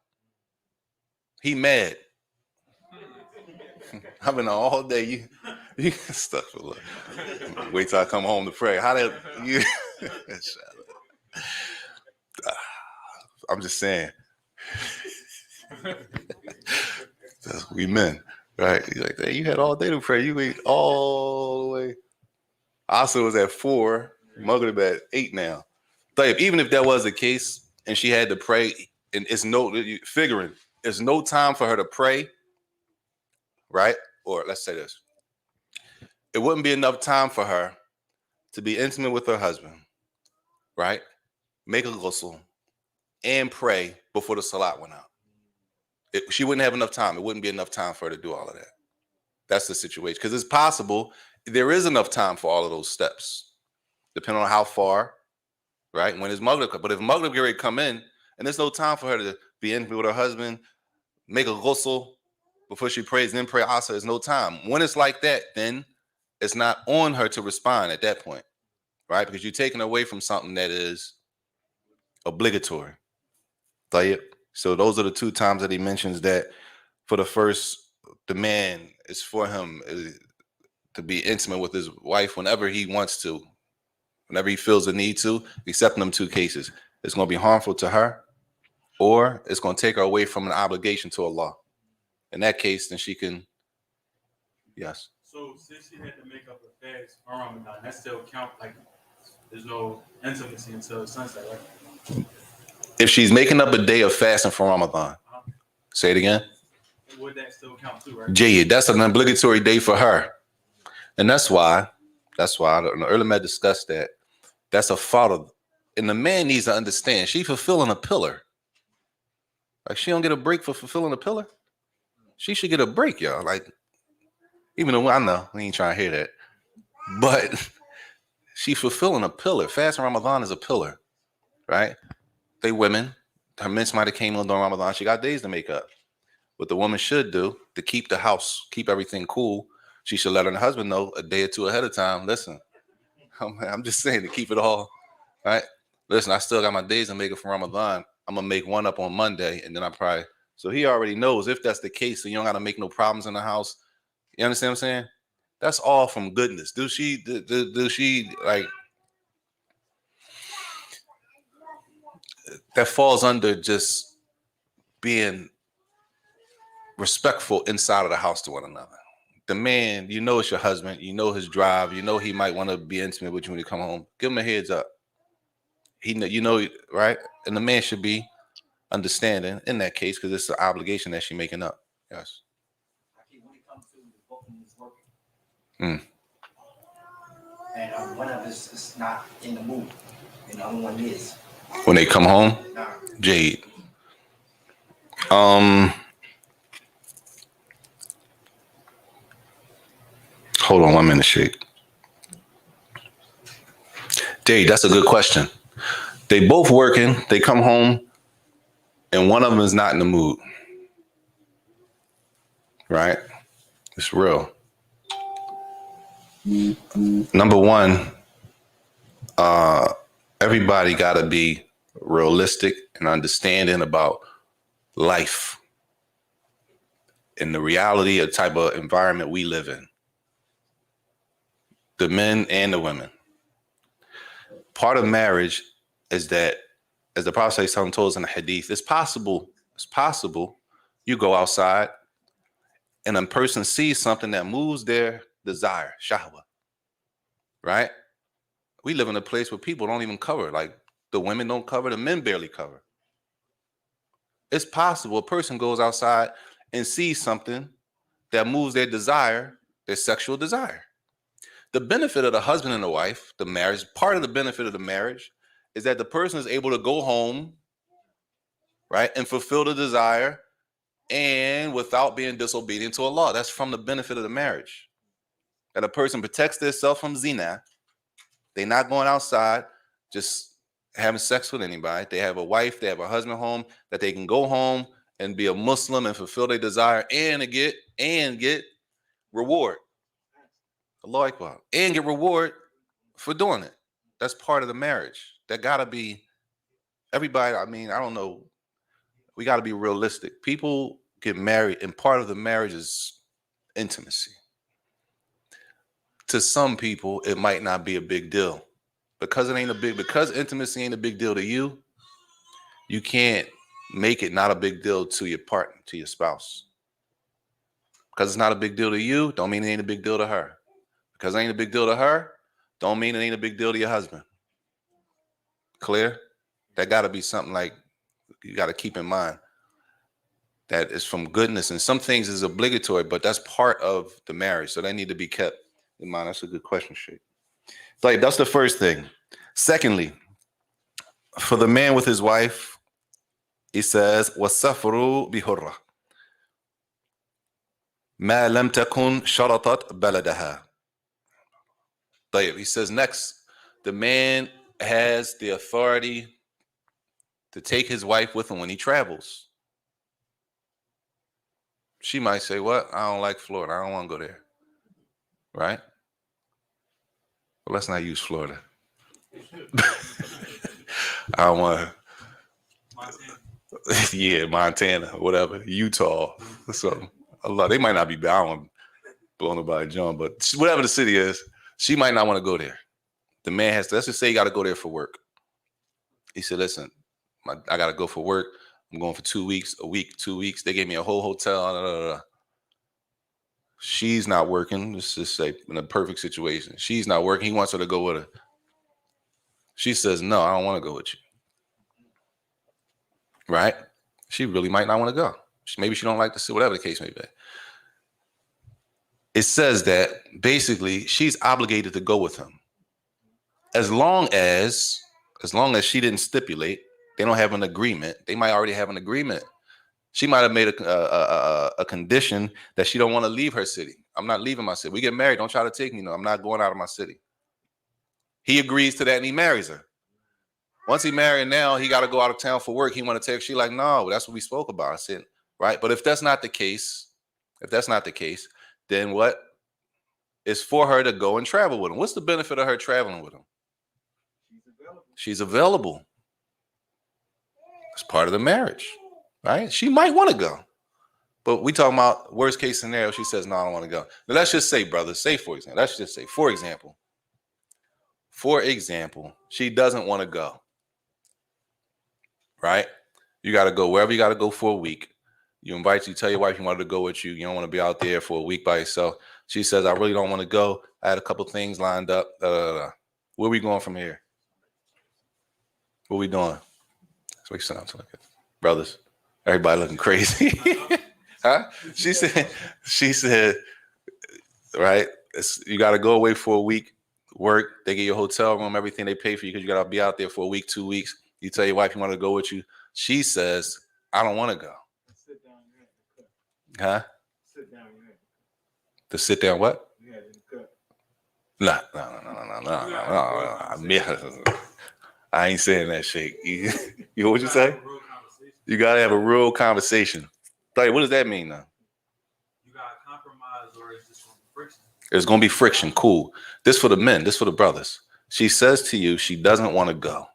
He mad. I've been on all day. You stuff. Wait till I come home to pray. How that you? I'm just saying. We men, right? You're like, hey, you had all day to pray. You wait all the way. Asa was at 4. Maghrib at 8 now. Even if that was the case, and she had to pray, and there's no time for her to pray, right? Or let's say this. It wouldn't be enough time for her to be intimate with her husband, right? Make a ghusl and pray before the salat went out. She wouldn't have enough time. It wouldn't be enough time for her to do all of that. That's the situation. Because it's possible there is enough time for all of those steps, depending on how far, right? When it's Maghrib. But if Maghrib get ready to come in, and there's no time for her to be intimate with her husband, make a ghusl before she prays, then pray Asr, there's no time. When it's like that, then it's not on her to respond at that point, right? Because you're taking away from something that is obligatory. So those are the 2 times that he mentions that for the first, the man is for him to be intimate with his wife whenever he wants to, whenever he feels the need to, except in them 2 cases. It's going to be harmful to her or it's going to take her away from an obligation to Allah. In that case, then she can, yes. So since she had to make up a fast for Ramadan, that still count like there's no intimacy until sunset, right? If she's making up a day of fasting for Ramadan, say it again. would that still count too, right? Jade, that's an obligatory day for her. And that's why the early man discussed that. That's a fault of, and the man needs to understand she fulfilling a pillar. Like she don't get a break for fulfilling a pillar. She should get a break, y'all. Like, even though I know we ain't trying to hear that, but she fulfilling a pillar. Fasting Ramadan is a pillar, right? They women, her mints might have came on during Ramadan. She got days to make up. What the woman should do to keep the house, keep everything cool, she should let her husband know a day or two ahead of time. Listen, I'm just saying to keep it all, right? Listen, I still got my days to make it for Ramadan. I'm going to make one up on Monday, and then I probably, so he already knows if that's the case, so you don't got to make no problems in the house. You understand what I'm saying? That's all from goodness. Do she like, that falls under just being respectful inside of the house to one another. The man, you know it's your husband, you know his drive, you know he might want to be intimate with you when you come home. Give him a heads up. You know, right? And the man should be understanding in that case because it's an obligation that she's making up. Yes. When it comes to both of them is working, and one of us is not in the mood, and the other one is. When they come home, Nah. Jade. Hold on 1 minute, Sheikh. Jade, that's a good question. They both working, they come home, and one of them is not in the mood. Right? It's real. Number one, everybody got to be realistic and understanding about life and the reality of the type of environment we live in. The men and the women. Part of marriage is that, as the Prophet told us in the hadith, it's possible you go outside and a person sees something that moves their desire, shahwa, right? We live in a place where people don't even cover. Like, the women don't cover, the men barely cover. It's possible a person goes outside and sees something that moves their desire, their sexual desire. The benefit of the husband and the wife, the marriage, part of the benefit of the marriage is that the person is able to go home, right, and fulfill the desire and without being disobedient to Allah. That's from the benefit of the marriage. That a person protects themselves from zina. They're not going outside just having sex with anybody. They have a wife, they have a husband home, that they can go home and be a Muslim and fulfill their desire and get reward. Allah Akbar. And get reward for doing it. That's part of the marriage. That gotta be everybody. I mean, I don't know. We gotta be realistic. People get married, and part of the marriage is intimacy. To some people, it might not be a big deal. Because intimacy ain't a big deal to you, you can't make it not a big deal to your partner, to your spouse. Because it's not a big deal to you, don't mean it ain't a big deal to her. Because it ain't a big deal to her, don't mean it ain't a big deal to your husband. Clear? That got to be something like you got to keep in mind. That is from goodness. And some things is obligatory, but that's part of the marriage. So they need to be kept in mind. That's a good question, Sheikh. Like, that's the first thing. Secondly, for the man with his wife, he says, وَالسَّفْرُ بِهُرَّةٍ مَا لَمْ تَكُنْ شَرَطَتْ بَلَدَهَا. He says next, the man has the authority to take his wife with him when he travels. She might say, what? I don't like Florida. I don't want to go there. Right? Well, let's not use Florida. I don't want to. Yeah, Montana, whatever. Utah. So, Allah, they might not be bound, blown by John, but whatever the city is, she might not want to go there. The man has to, let's just say he got to go there for work. He said, listen, I got to go for work. I'm going for 2 weeks, a week, 2 weeks. They gave me a whole hotel. She's not working. Let's just say in a perfect situation. She's not working. He wants her to go with her. She says, no, I don't want to go with you. Right? She really might not want to go. Maybe she don't like the city, whatever the case may be. It says that basically she's obligated to go with him. As long as she didn't stipulate, they don't have an agreement. They might already have an agreement. She might have made a condition that she don't want to leave her city. I'm not leaving my city. We get married. Don't try to take me. No, I'm not going out of my city. He agrees to that and he marries her. Once he married, now he got to go out of town for work. He want to take. She like, no, that's what we spoke about. I said, right. But if that's not the case, then what? It's for her to go and travel with him. What's the benefit of her traveling with him? She's available. It's part of the marriage, right? She might want to go. But we talking about worst case scenario. She says, no, I don't want to go. Now, let's just say, brother, for example, she doesn't want to go, right? You got to go wherever you got to go for a week. You tell your wife you wanted to go with you. You don't want to be out there for a week by yourself. She says, I really don't want to go. I had a couple things lined up. Where are we going from here? What we doing? That's what you sound like. Brothers, everybody looking crazy. Huh? She said, right? You got to go away for a week, work. They get your hotel room, everything they pay for you because you got to be out there for a week, 2 weeks. You tell your wife you want to go with you. She says, I don't want to go. Huh? Sit down. To sit down what? Yeah, in the cut. No. I ain't saying that shit. You know what you say? You gotta have a real conversation. What does that mean now? You gotta compromise, or it's just gonna be friction. There's gonna be friction. Cool. This for the men. This for the brothers. She says to you, she doesn't want to go.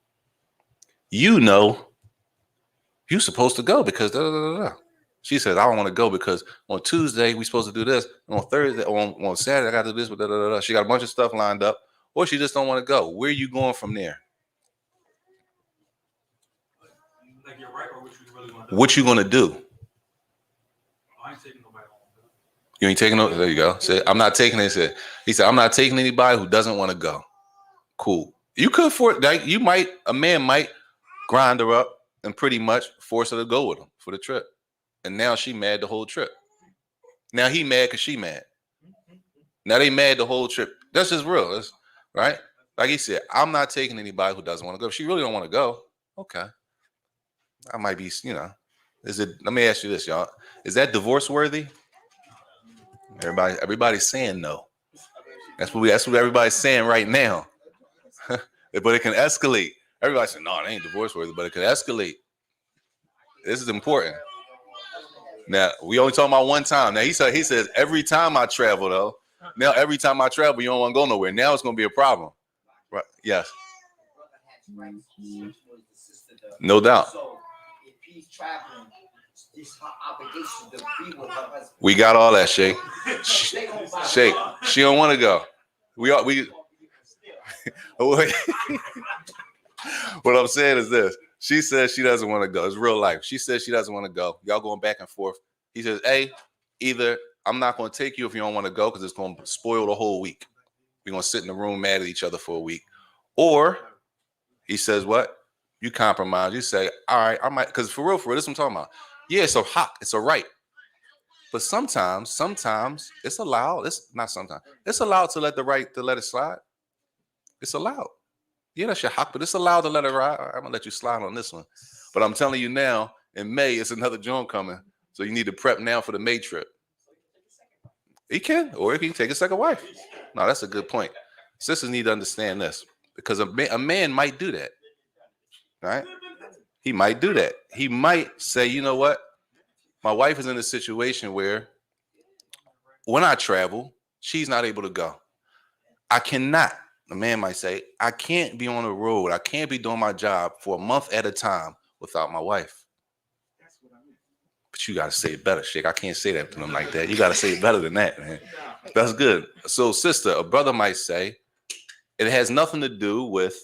You know, you're supposed to go because da da da da. She says, I don't want to go because on Tuesday we supposed to do this. And on Thursday, on Saturday, I got to do this. Da, da, da, da. She got a bunch of stuff lined up, or she just don't want to go. Where are you going from there? Like you're right, or what you really want to do? What you gonna do? I ain't taking nobody home. You ain't taking no. There you go. Say, I'm not taking it. He said, I'm not taking anybody who doesn't want to go. Cool. You could a man might grind her up and pretty much force her to go with him for the trip. And now she mad the whole trip. Now he mad because she mad. Now they mad the whole trip. That's just real. That's, right? Like he said, I'm not taking anybody who doesn't want to go. If she really don't want to go, okay. I might be, let me ask you this, y'all. Is that divorce worthy? Everybody's saying no. That's what everybody's saying right now. But it can escalate. Everybody's saying, no, it ain't divorce worthy, but it can escalate. This is important. Now, we only talking about one time. Now, he says, every time I travel, though. Now, every time I travel, you don't want to go nowhere. Now it's going to be a problem. Right? Yes. No doubt. So if he's traveling, it's her obligation to be with her husband. We got all that, Shake. Shake. She don't want to go. We What I'm saying is this. She says she doesn't want to go. It's real life. She says she doesn't want to go. Y'all going back and forth. He says, hey, either I'm not going to take you if you don't want to go because it's going to spoil the whole week. We're going to sit in the room mad at each other for a week. Or he says, what? You compromise. You say, all right, I might, because for real, this is what I'm talking about. Yeah, it's a hot, it's a right. But sometimes it's allowed. It's not sometimes. It's allowed to let it slide. It's allowed. Yeah, that's your hawk, but it's allowed to let it ride. I'm gonna let you slide on this one. But I'm telling you now, in May, it's another joint coming. So you need to prep now for the May trip. He can, or he can take a second wife. No, that's a good point. Sisters need to understand this because a man might do that. Right? He might do that. He might say, you know what? My wife is in a situation where when I travel, she's not able to go. I cannot. The man might say, I can't be on the road. I can't be doing my job for a month at a time without my wife. But you got to say it better, Shake. I can't say that to them like that. You got to say it better than that, man. That's good. So, sister, a brother might say, it has nothing to do with,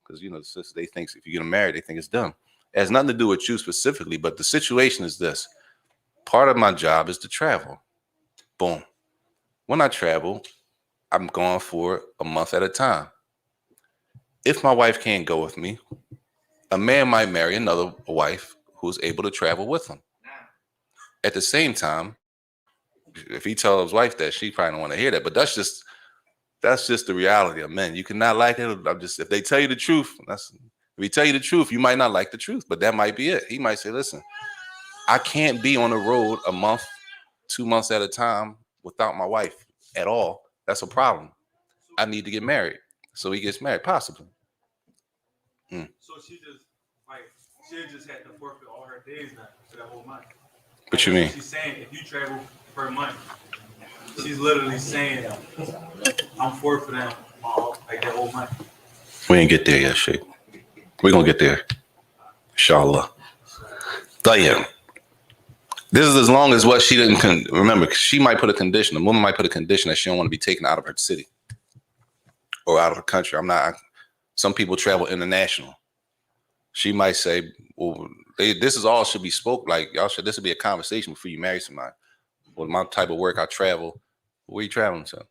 because, sister, they think if you get married, they think it's done. It has nothing to do with you specifically, but the situation is this. Part of my job is to travel. Boom. When I travel, I'm gone for a month at a time. If my wife can't go with me, a man might marry another wife who's able to travel with him. At the same time, if he tells his wife that, she probably don't want to hear that. But that's just the reality of men. You cannot like it. If they tell you the truth, if he tell you the truth, you might not like the truth, but that might be it. He might say, listen, I can't be on the road a month, 2 months at a time without my wife at all. That's a problem. I need to get married. So he gets married, possibly. So she just had to forfeit all her days now for that whole month. What you mean? She's saying if you travel for a month, she's literally saying I'm forfeiting that whole month. We ain't get there yet, Sheikh. We're going to get there. Inshallah. But yeah. This is as long as what she didn't remember. She might put a condition. A woman might put a condition that she don't want to be taken out of her city or out of her country. Some people travel international. She might say, well, this is all should be spoke. Like, this would be a conversation before you marry somebody. Well, my type of work, I travel. Where you traveling to?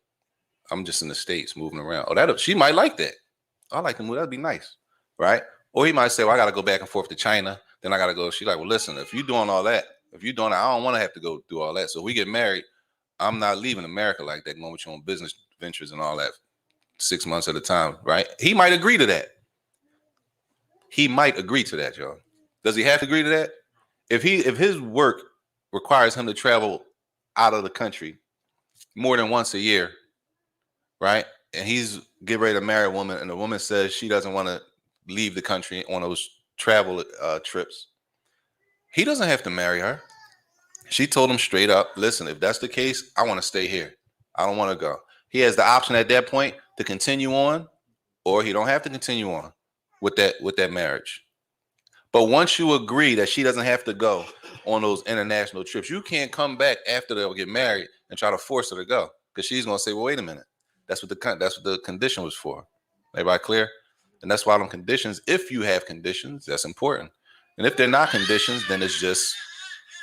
I'm just in the States moving around. Oh, she might like that. I like to move. That'd be nice. Right? Or he might say, well, I got to go back and forth to China. Then I got to go. She's like, well, listen, if you're doing all that, I don't want to have to go do all that. So if we get married, I'm not leaving America like that, going with your own business ventures and all that 6 months at a time, right? He might agree to that. He might agree to that, y'all. Does he have to agree to that? If his work requires him to travel out of the country more than once a year, right? And he's getting ready to marry a woman, and the woman says she doesn't want to leave the country on those travel trips. He doesn't have to marry her. She told him straight up, listen, if that's the case, I want to stay here. I don't want to go. He has the option at that point to continue on, or he don't have to continue on with that marriage. But once you agree that she doesn't have to go on those international trips, you can't come back after they'll get married and try to force her to go, because she's going to say, well, wait a minute. That's what the condition was for. Everybody clear? And that's why them conditions, if you have conditions, that's important. And if they're not conditions, then it's just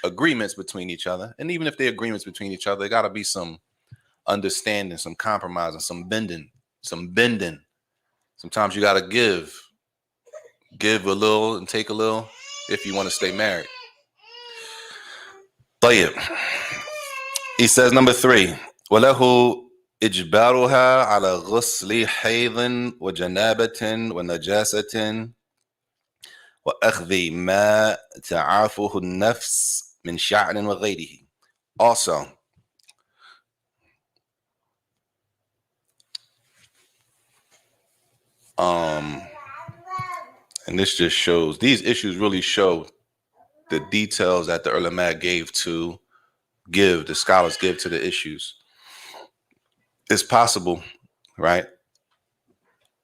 agreements between each other. And even if they're agreements between each other, there got to be some understanding, some compromising, some bending. Sometimes you got to give a little and take a little if you want to stay married. طيب. He says, number 3, وله إجبارها على غسل حيض وجنابة ونجاسة وأخذ ما تعافه النفس من شعر وغيره. Also, and this just shows, these issues really show the details that the ulama the scholars give to the issues. It's possible, right?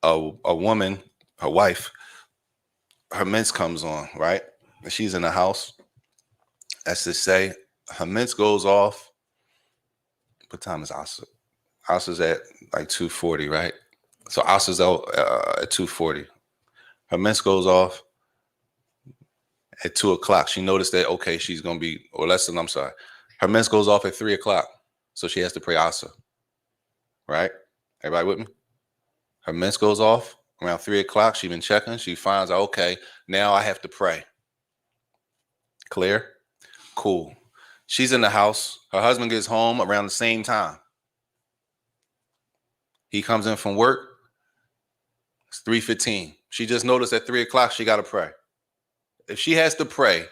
A woman, her wife, her mens comes on, right? And she's in the house. That's to say, her mens goes off. What time is Asr? Asr's at like 2:40, right? So Asr's out at 2:40. Her mens goes off at 2 o'clock. She noticed that, okay, she's going to be, or less than, I'm sorry. Her mens goes off at 3 o'clock. So she has to pray Asr. Right? Everybody with me? Her mens goes off around 3 o'clock. She's been checking. She finds out, okay, now I have to pray. Clear? Cool. She's in the house. Her husband gets home around the same time. He comes in from work. It's 3:15. She just noticed at 3 o'clock she got to pray. If she has to pray,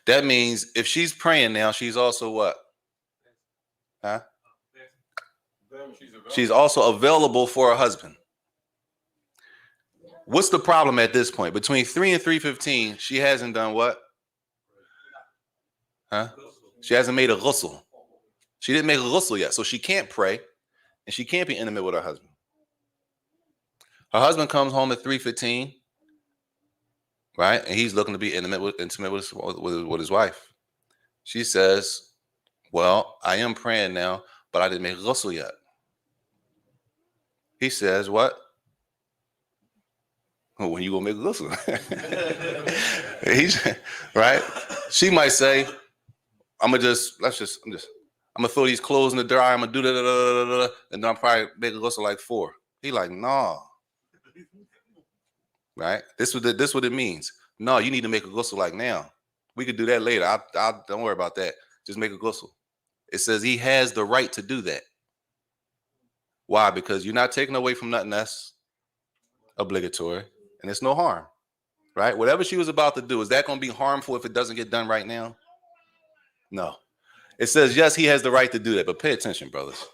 that means if she's praying now, she's also what? Huh? She's also available for her husband. What's the problem at this point? Between 3 and 3:15, she hasn't done what? Huh? She hasn't made a ghusl. She didn't make a ghusl yet, so she can't pray, and she can't be intimate with her husband. Her husband comes home at 3:15, right? And he's looking to be intimate with his wife. She says, well, I am praying now, but I didn't make ghusl yet. He says, what? Oh, when you gonna make ghusl? Right? She might say, I'm gonna throw these clothes in the dryer, I'm gonna do that, and then I'll probably make a ghusl like 4. He like, no. Right? This what it means. No, you need to make a ghusl like now. We could do that later. I don't worry about that. Just make a ghusl. It says he has the right to do that. Why? Because you're not taking away from nothing that's obligatory, and it's no harm, right? Whatever she was about to do, is that going to be harmful if it doesn't get done right now? No. It says, yes, he has the right to do that, but pay attention, brothers.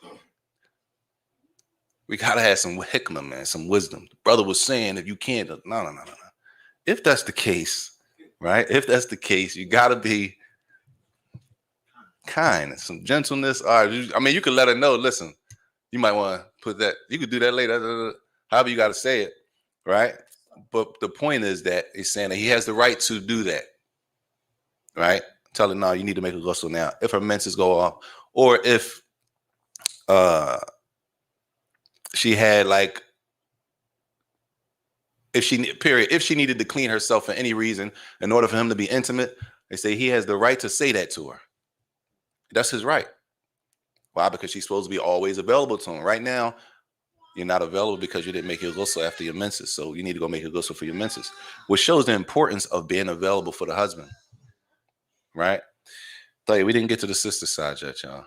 We got to have some hikmah, man, some wisdom. The brother was saying, if you can't, no. If that's the case, right? If that's the case, you got to be kind, some gentleness. All right, I mean, you could let her know, listen, you might want to put that, you could do that later, however you got to say it, right? But the point is that he's saying that he has the right to do that, right? Tell her, no, you need to make a ghusl now. If her menses go off, or if she had like, if she needed to clean herself for any reason in order for him to be intimate, they say he has the right to say that to her. That's his right. Why? Because she's supposed to be always available to him. Right now, you're not available because you didn't make your ghusl after your menses. So you need to go make a ghusl for your menses, which shows the importance of being available for the husband. Right? Tell you, we didn't get to the sister side yet, y'all.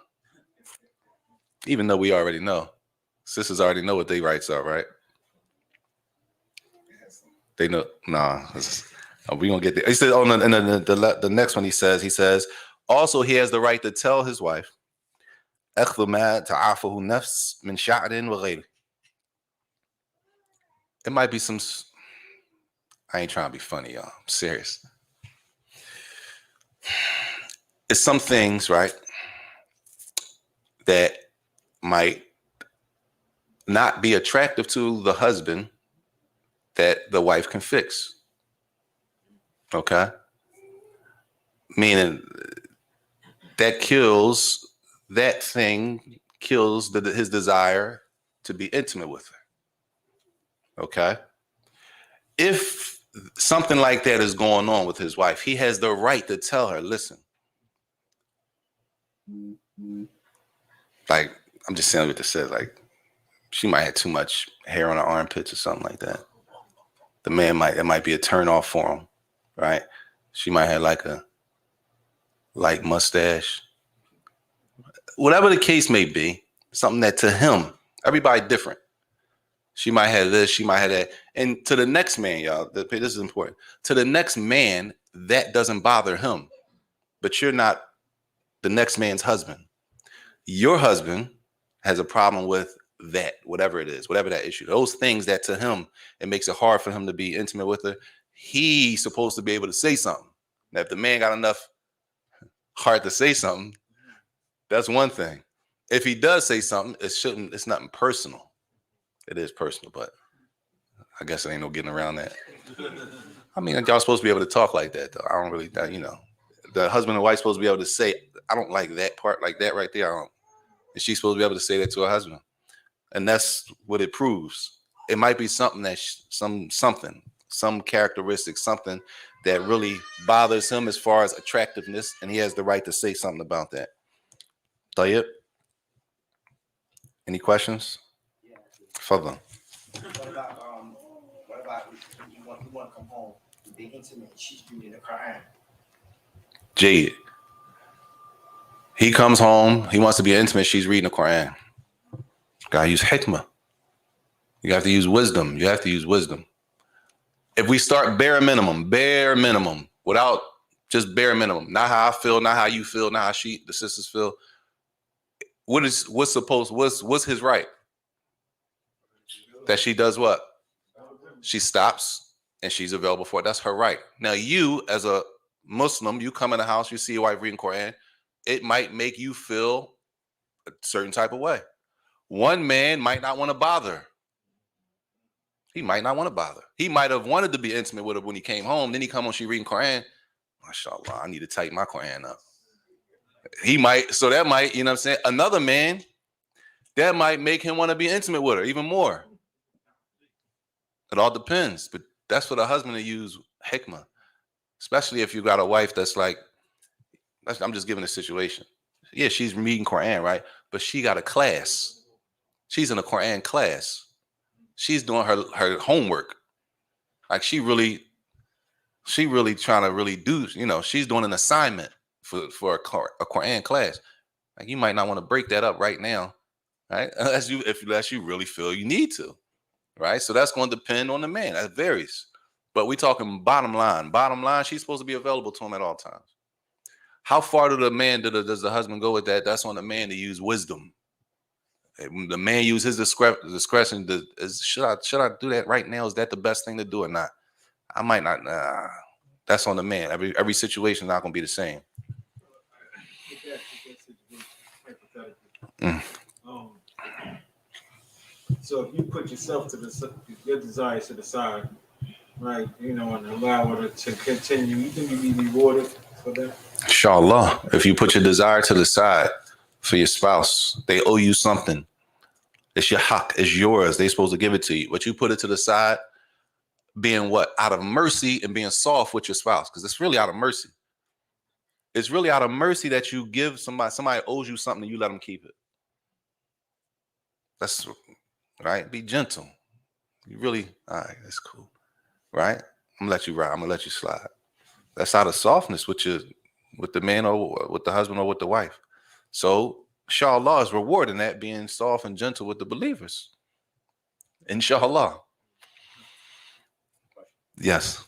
Even though we already know. Sisters already know what their rights are, right? They know. Nah. We gonna get there. He said, the next one he says, also he has the right to tell his wife, it might be some, I ain't trying to be funny, y'all. I'm serious. It's some things, right, that might not be attractive to the husband that the wife can fix. Okay? Meaning that thing kills his desire to be intimate with her. Okay? If something like that is going on with his wife, he has the right to tell her, listen, like, I'm just saying what this says, like, she might have too much hair on her armpits or something like that. The man it might be a turn off for him, right? She might have like a light mustache. Whatever the case may be, something that to him, everybody different. She might have this, she might have that. And to the next man, y'all, this is important. To the next man, that doesn't bother him. But you're not the next man's husband. Your husband has a problem with that, whatever it is, whatever that issue, those things that to him, it makes it hard for him to be intimate with her. He's supposed to be able to say something. Now, if the man got enough heart to say something, that's one thing. If he does say something, it's nothing personal. It is personal, but I guess there ain't no getting around that. I mean, y'all supposed to be able to talk like that, though. I don't really, the husband and wife supposed to be able to say, I don't like that part, like that right there. I don't. And she's supposed to be able to say that to her husband. And that's what it proves. It might be something that some characteristic, something that really bothers him as far as attractiveness, and he has the right to say something about that. Tayyip? Any questions? Yeah. Fadlan. What about if you want to come home, you be intimate, she's reading the Quran? Jade. He comes home, he wants to be intimate, she's reading the Quran. Gotta use hikmah. You have to use wisdom. You have to use wisdom. If we start bare minimum, without just bare minimum, not how I feel, not how you feel, not how the sisters feel. What's his right? That she does what? She stops and she's available for it. That's her right. Now, you as a Muslim, you come in the house, you see your wife reading Quran, it might make you feel a certain type of way. One man might not want to bother. He might not want to bother. He might have wanted to be intimate with her when he came home. Then he come home, she reading Quran. MashaAllah, I need to tighten my Quran up. So that might, you know what I'm saying? Another man, that might make him want to be intimate with her even more. It all depends. But that's for the husband to use hikmah. Especially if you got a wife that's like, I'm just giving a situation. Yeah, she's reading Quran, right? But she got a class. She's in a Quran class. She's doing her homework. Like she really trying to really do, she's doing an assignment for a Quran class. Like you might not want to break that up right now, right? Unless you really feel you need to, right? So that's going to depend on the man. That varies. But we talking bottom line. Bottom line, she's supposed to be available to him at all times. How far does the husband go with that? That's on the man to use wisdom. When the man use his discretion, should I do that right now? Is that the best thing to do or not? I might not. Nah, that's on the man. Every situation is not going to be the same. So if you put yourself your desires to the side, right, and allow it to continue, you think you be rewarded for that? Inshallah, if you put your desire to the side for your spouse, they owe you something. It's your haq, it's yours. They're supposed to give it to you. But you put it to the side, being what? Out of mercy and being soft with your spouse, because it's really out of mercy. It's really out of mercy that you give somebody owes you something and you let them keep it. That's right. Be gentle. You really, all right, that's cool. Right? I'm gonna let you ride. I'm gonna let you slide. That's out of softness with the man or with the husband or with the wife. So inshallah is rewarding that, being soft and gentle with the believers. Inshallah. Yes.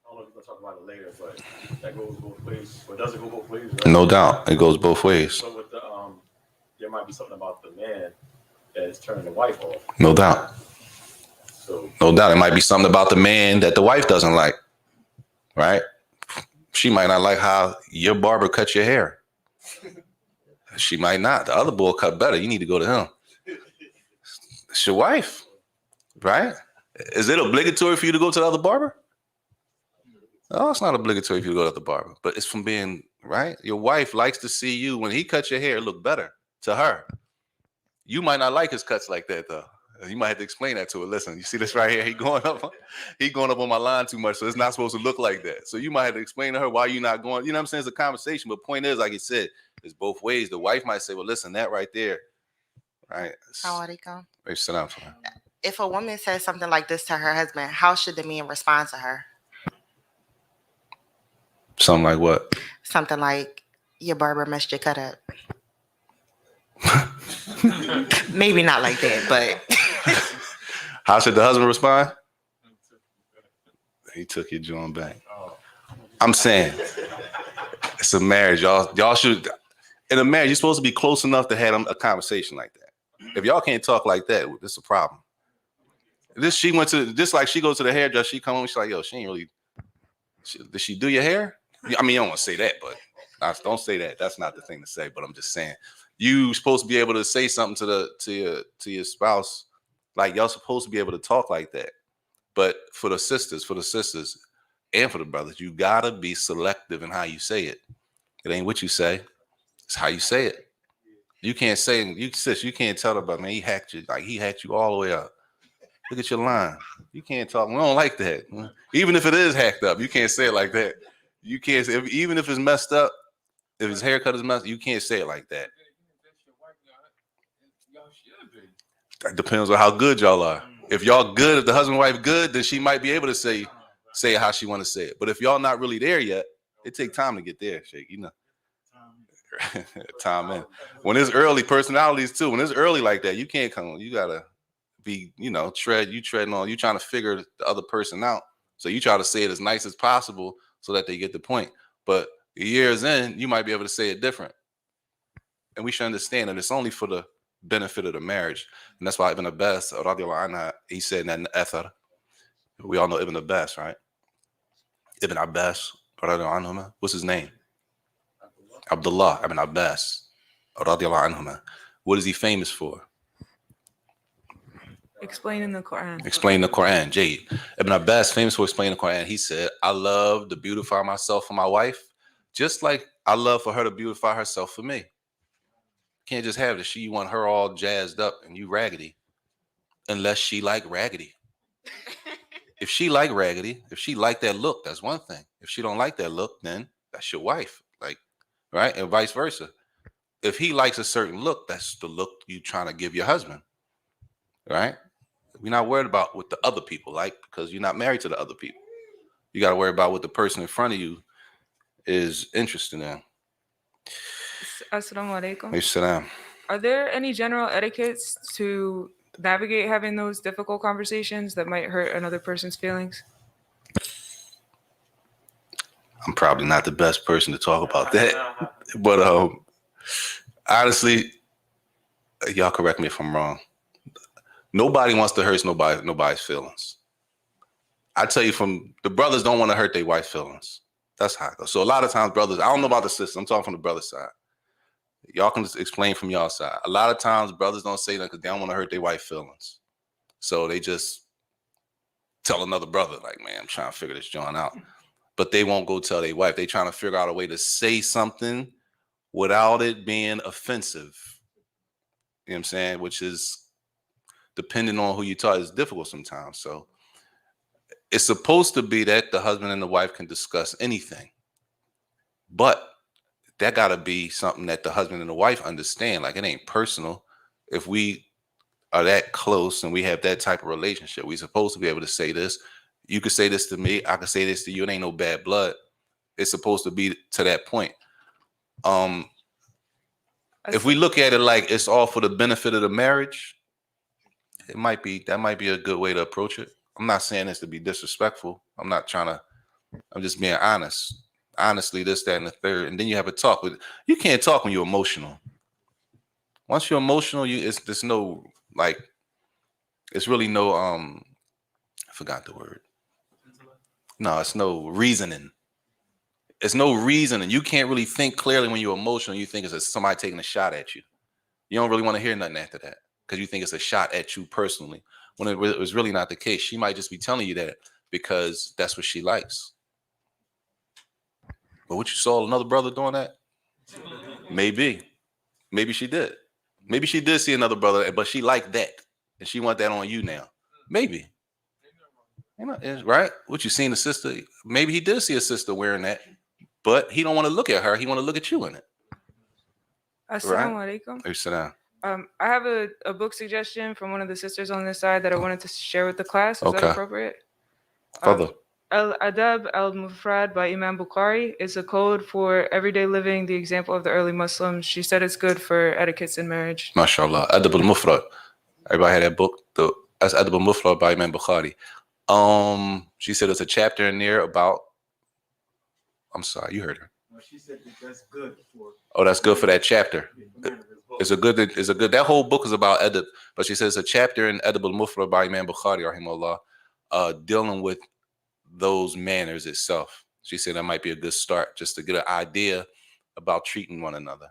I don't know if you're gonna talk about it later, but that goes both ways. Or does it go both ways? Right? No doubt. It goes both ways. So with the there might be something about the man that is turning the wife off. No doubt. So no doubt. It might be something about the man that the wife doesn't like. Right? She might not like how your barber cut your hair. She might not. The other boy cut better. You need to go to him. It's your wife. Right? Is it obligatory for you to go to the other barber? No, it's not obligatory for you to go to the barber. But it's from being, right? Your wife likes to see you, when he cuts your hair, look better to her. You might not like his cuts like that, though. You might have to explain that to her. Listen, you see this right here? He going up on my line too much, so it's not supposed to look like that. So you might have to explain to her why you're not going. You know what I'm saying? It's a conversation. But point is, like you said, it's both ways. The wife might say, well, listen, that right there, right? If a woman says something like this to her husband, how should the man respond to her? Something like what? Something like, your barber messed your cut up. Maybe not like that, but how should the husband respond? He took your joint back. I'm saying it's a marriage. Y'all should, in a marriage, you're supposed to be close enough to have a conversation like that. If y'all can't talk like that, it's a problem. She goes to the hairdresser, she come home, she's like, yo, she ain't really, did she do your hair? I mean, you don't want to say that, but don't say that. That's not the thing to say, but I'm just saying. You supposed to be able to say something to your spouse, like y'all supposed to be able to talk like that. But for the sisters, and for the brothers, you gotta be selective in how you say it. It ain't what you say; it's how you say it. You can't say you can't tell her, but man, he hacked you all the way up. Look at your line. You can't talk. We don't like that. Even if it is hacked up, you can't say it like that. You can't say even if it's messed up. If his haircut is messed, you can't say it like that. That depends on how good y'all are. If y'all good, if the husband and wife good, then she might be able to say it how she want to say it. But if y'all not really there yet, it take time to get there, Sheikh. Time in. When it's early, personalities too. When it's early like that, you can't come. You gotta be, treading on. You trying to figure the other person out. So you try to say it as nice as possible so that they get the point. But years in, you might be able to say it different. And we should understand that it's only for the benefit of the marriage. And that's why Ibn Abbas, he said that in the Athar. We all know Ibn Abbas, right? Ibn Abbas, what's his name? Abdullah Ibn Abbas. What is he famous for? Explaining the Quran. Explain the Quran, Jade. Ibn Abbas, famous for explaining the Quran. He said, I love to beautify myself for my wife, just like I love for her to beautify herself for me. Can't just have this. You want her all jazzed up and you raggedy, unless she like raggedy. If she like raggedy, if she like that look, that's one thing. If she don't like that look, then that's your wife, right? And vice versa. If he likes a certain look, that's the look you trying to give your husband, right? We're not worried about what the other people like, because you're not married to the other people. You got to worry about what the person in front of you is interesting now. Assalamu alaikum. Hey, salam. Are there any general etiquettes to navigate having those difficult conversations that might hurt another person's feelings? I'm probably not the best person to talk about that, but honestly, y'all correct me if I'm wrong. Nobody wants to hurt nobody's feelings. I tell you, from the brothers don't want to hurt their wife's feelings. That's how it goes. So a lot of times, brothers, I don't know about the sisters. I'm talking from the brother side. Y'all can just explain from y'all side. A lot of times, brothers don't say that because they don't want to hurt their wife's feelings. So they just tell another brother, like, man, I'm trying to figure this joint out. But they won't go tell their wife. They trying to figure out a way to say something without it being offensive. You know what I'm saying? Which is, depending on who you talk, is difficult sometimes. So it's supposed to be that the husband and the wife can discuss anything. But that got to be something that the husband and the wife understand. Like, it ain't personal. If we are that close and we have that type of relationship, we're supposed to be able to say this. You could say this to me. I could say this to you. It ain't no bad blood. It's supposed to be to that point. If we look at it like it's all for the benefit of the marriage, that might be a good way to approach it. I'm not saying this to be disrespectful. I'm just being honest. Honestly, this, that, and the third. And then you have a talk with, you can't talk when you're emotional. Once you're emotional, it's really no, I forgot the word. No, it's no reasoning. It's no reasoning. You can't really think clearly when you're emotional. You think it's somebody taking a shot at you. You don't really want to hear nothing after that because you think it's a shot at you personally, when it was really not the case. She might just be telling you that because that's what she likes. But what, you saw another brother doing that? Maybe she did. Maybe she did see another brother, but she liked that, and she want that on you now. Maybe. You know, right? What, you seen the sister? Maybe he did see a sister wearing that, but he don't want to look at her. He want to look at you in it. Assalamu alaikum. Hey, sit down. I have a book suggestion from one of the sisters on this side that I wanted to share with the class. Is that appropriate? Further. Al-Adab al-Mufrad by Imam Bukhari is a code for everyday living, the example of the early Muslims. She said it's good for etiquettes in marriage. MashaAllah. Adab al-Mufrad. Everybody had that book? That's Adab al-Mufrad by Imam Bukhari. She said it's a chapter in there about, I'm sorry, you heard her. Well, she said that's good for. Oh, that's good for that chapter. It's a good, that whole book is about adab, but she says a chapter in Adab al-Mufrad by Imam Bukhari, rahimahullah, dealing with those manners itself. She said that might be a good start just to get an idea about treating one another.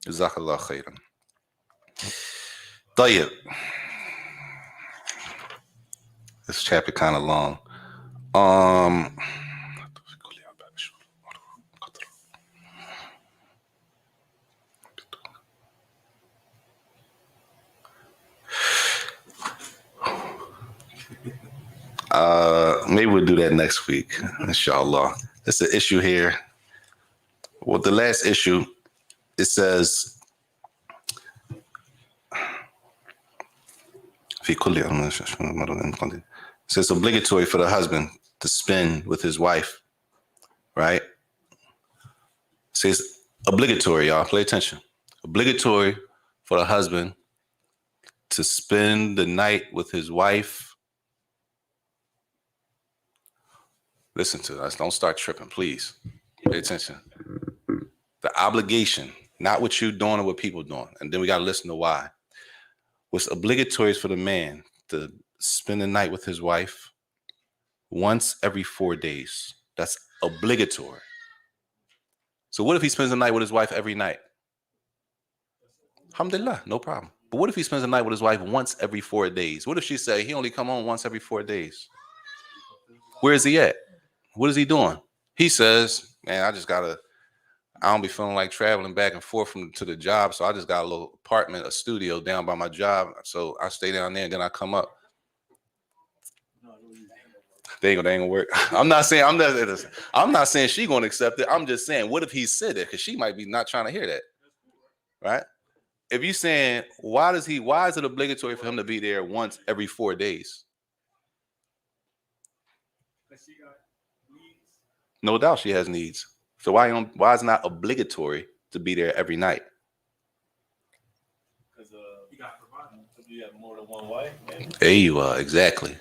Jazakallah khairan. Tayyib. This chapter kind of long. Maybe we'll do that next week, inshallah. That's the issue here. Well, the last issue, it says, it says obligatory for the husband to spend with his wife, right? It says obligatory, y'all. Pay attention. Obligatory for the husband to spend the night with his wife. Listen to us. Don't start tripping, please. Pay attention. The obligation, not what you're doing or what people doing. And then we got to listen to why. What's obligatory is for the man to spend the night with his wife once every 4 days. That's obligatory. So what if he spends the night with his wife every night? Alhamdulillah, no problem. But what if he spends the night with his wife once every 4 days? What if she say he only come home once every 4 days? Where is he at? What is he doing? He says, man, I don't be feeling like traveling back and forth to the job. So I just got a little apartment, a studio down by my job. So I stay down there and then I come up. They ain't gonna work. I'm not saying she gonna accept it. I'm just saying, what if he said it? Because she might be not trying to hear that. Right? If you saying, why is it obligatory for him to be there once every 4 days? No doubt she has needs. So why is it not obligatory to be there every night? Because you got provided. You have more than one wife. There you are, exactly.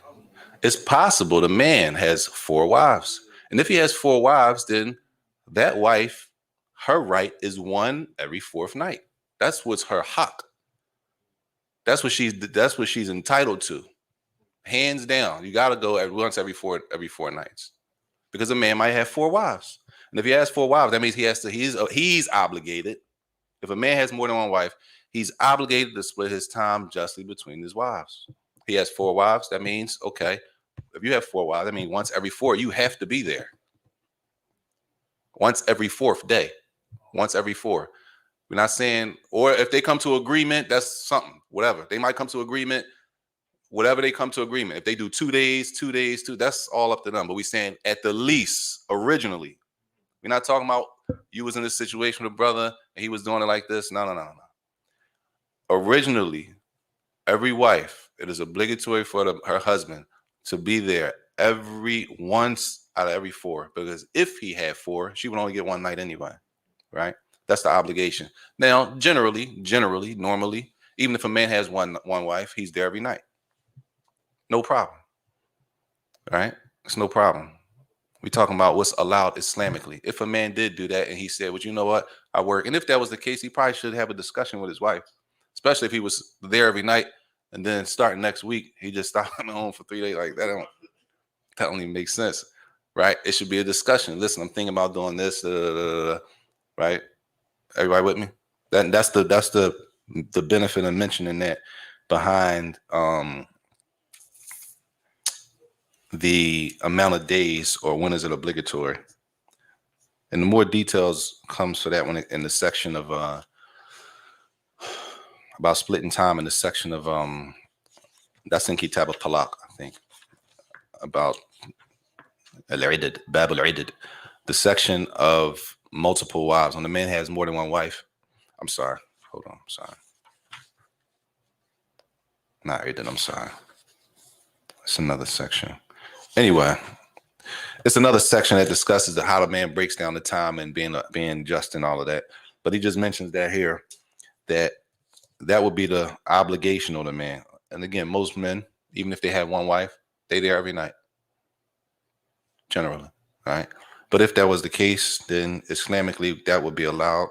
It's possible the man has 4 wives. And if he has 4 wives, then that wife, her right is one every 4th night. That's what's her haq. That's what she's entitled to. Hands down. You gotta go once every four nights. Because a man might have 4 wives. And if he has 4 wives, that means he's obligated. If a man has more than one wife, he's obligated to split his time justly between his wives. He has 4 wives, that means, okay, if you have 4 wives, that means once every 4, you have to be there. Once every 4th day. Once every 4. We're not saying, or if they come to agreement, that's something, whatever. They might come to agreement, whatever they come to agreement. If they do 2 days, 2 days, that's all up to them. But we're saying at the least, originally, we're not talking about you was in this situation with a brother and he was doing it like this. No. Originally, every wife, it is obligatory for her husband to be there once out of every 4. Because if he had 4, she would only get 1 night anyway, right? That's the obligation. Now, generally, normally, even if a man has one wife, he's there every night. No problem. Right? It's no problem. We're talking about what's allowed Islamically. If a man did do that and he said, well, you know what? I work. And if that was the case, he probably should have a discussion with his wife, especially if he was there every night and then starting next week, he just stopped coming home for 3 days. Like that don't even make sense. Right? It should be a discussion. Listen, I'm thinking about doing this. Right? Everybody with me? That's the benefit of mentioning that behind the amount of days or when is it obligatory. And the more details comes for that one in the section of about splitting time in the section of that's in Kitab al-Talaq, I think, about al-Idad, Bab al-Idad, the section of multiple wives. When the man has more than one wife, I'm sorry. Not Idad, I'm sorry. It's another section. Anyway, it's another section that discusses how the man breaks down the time and being just and all of that. But he just mentions that here, that would be the obligation of the man. And again, most men, even if they have one wife, they there every night, generally, right? But if that was the case, then Islamically, that would be allowed.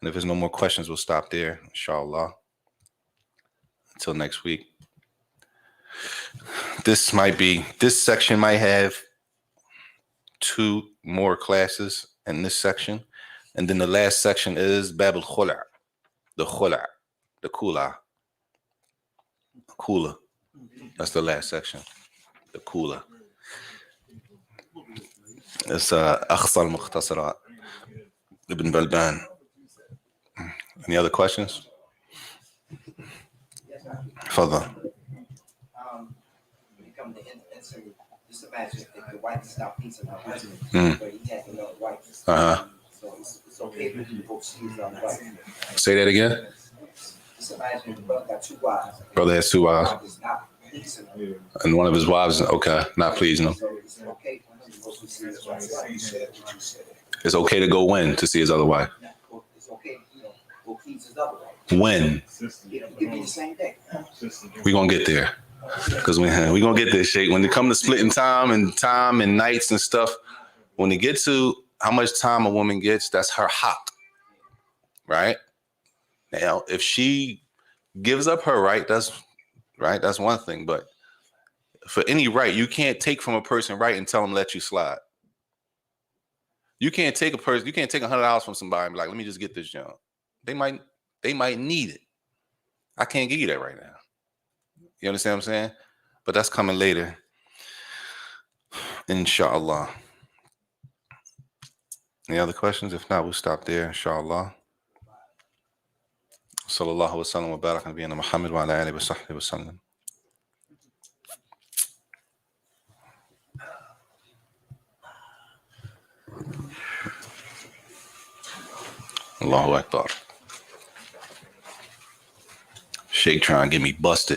And if there's no more questions, we'll stop there, inshallah. Until next week. This section might have 2 more classes in this section. And then the last section is Bab al-Khula', the Kula. That's the last section, the Kula. It's Akhsar Mukhtasarat, Ibn Balban. Any other questions? Further. When it comes to intimacy, just imagine if the wife is not pleasing her husband, but he has another wife. So it's okay for you to go see his other wife. Say that again. Just imagine the brother got 2 wives. Brother has 2 wives. Wife is not pleasing her. And one of his wives, not pleasing him. So it's okay for him to go see his other wife. It's okay to go when to see his other wife. It's okay, go please his other wife. When? It could be the same day. We're going to get there. Because we're going to get this shit. When it comes to splitting time and nights and stuff, when they get to how much time a woman gets, that's her haq. Right? Now, if she gives up her right, that's one thing. But for any right, you can't take from a person right and tell them let you slide. You can't take $100 from somebody and be like, let me just get this junk. They might need it. I can't give you that right now. You understand what I'm saying? But that's coming later. Inshallah. Any other questions? If not, we'll stop there. Inshallah. Sallallahu wa sallam wa barak nabiyana Muhammad wa ala alihi wa sahbihi wa sallam. Allahu Akbar. Sheikh trying to get me busted.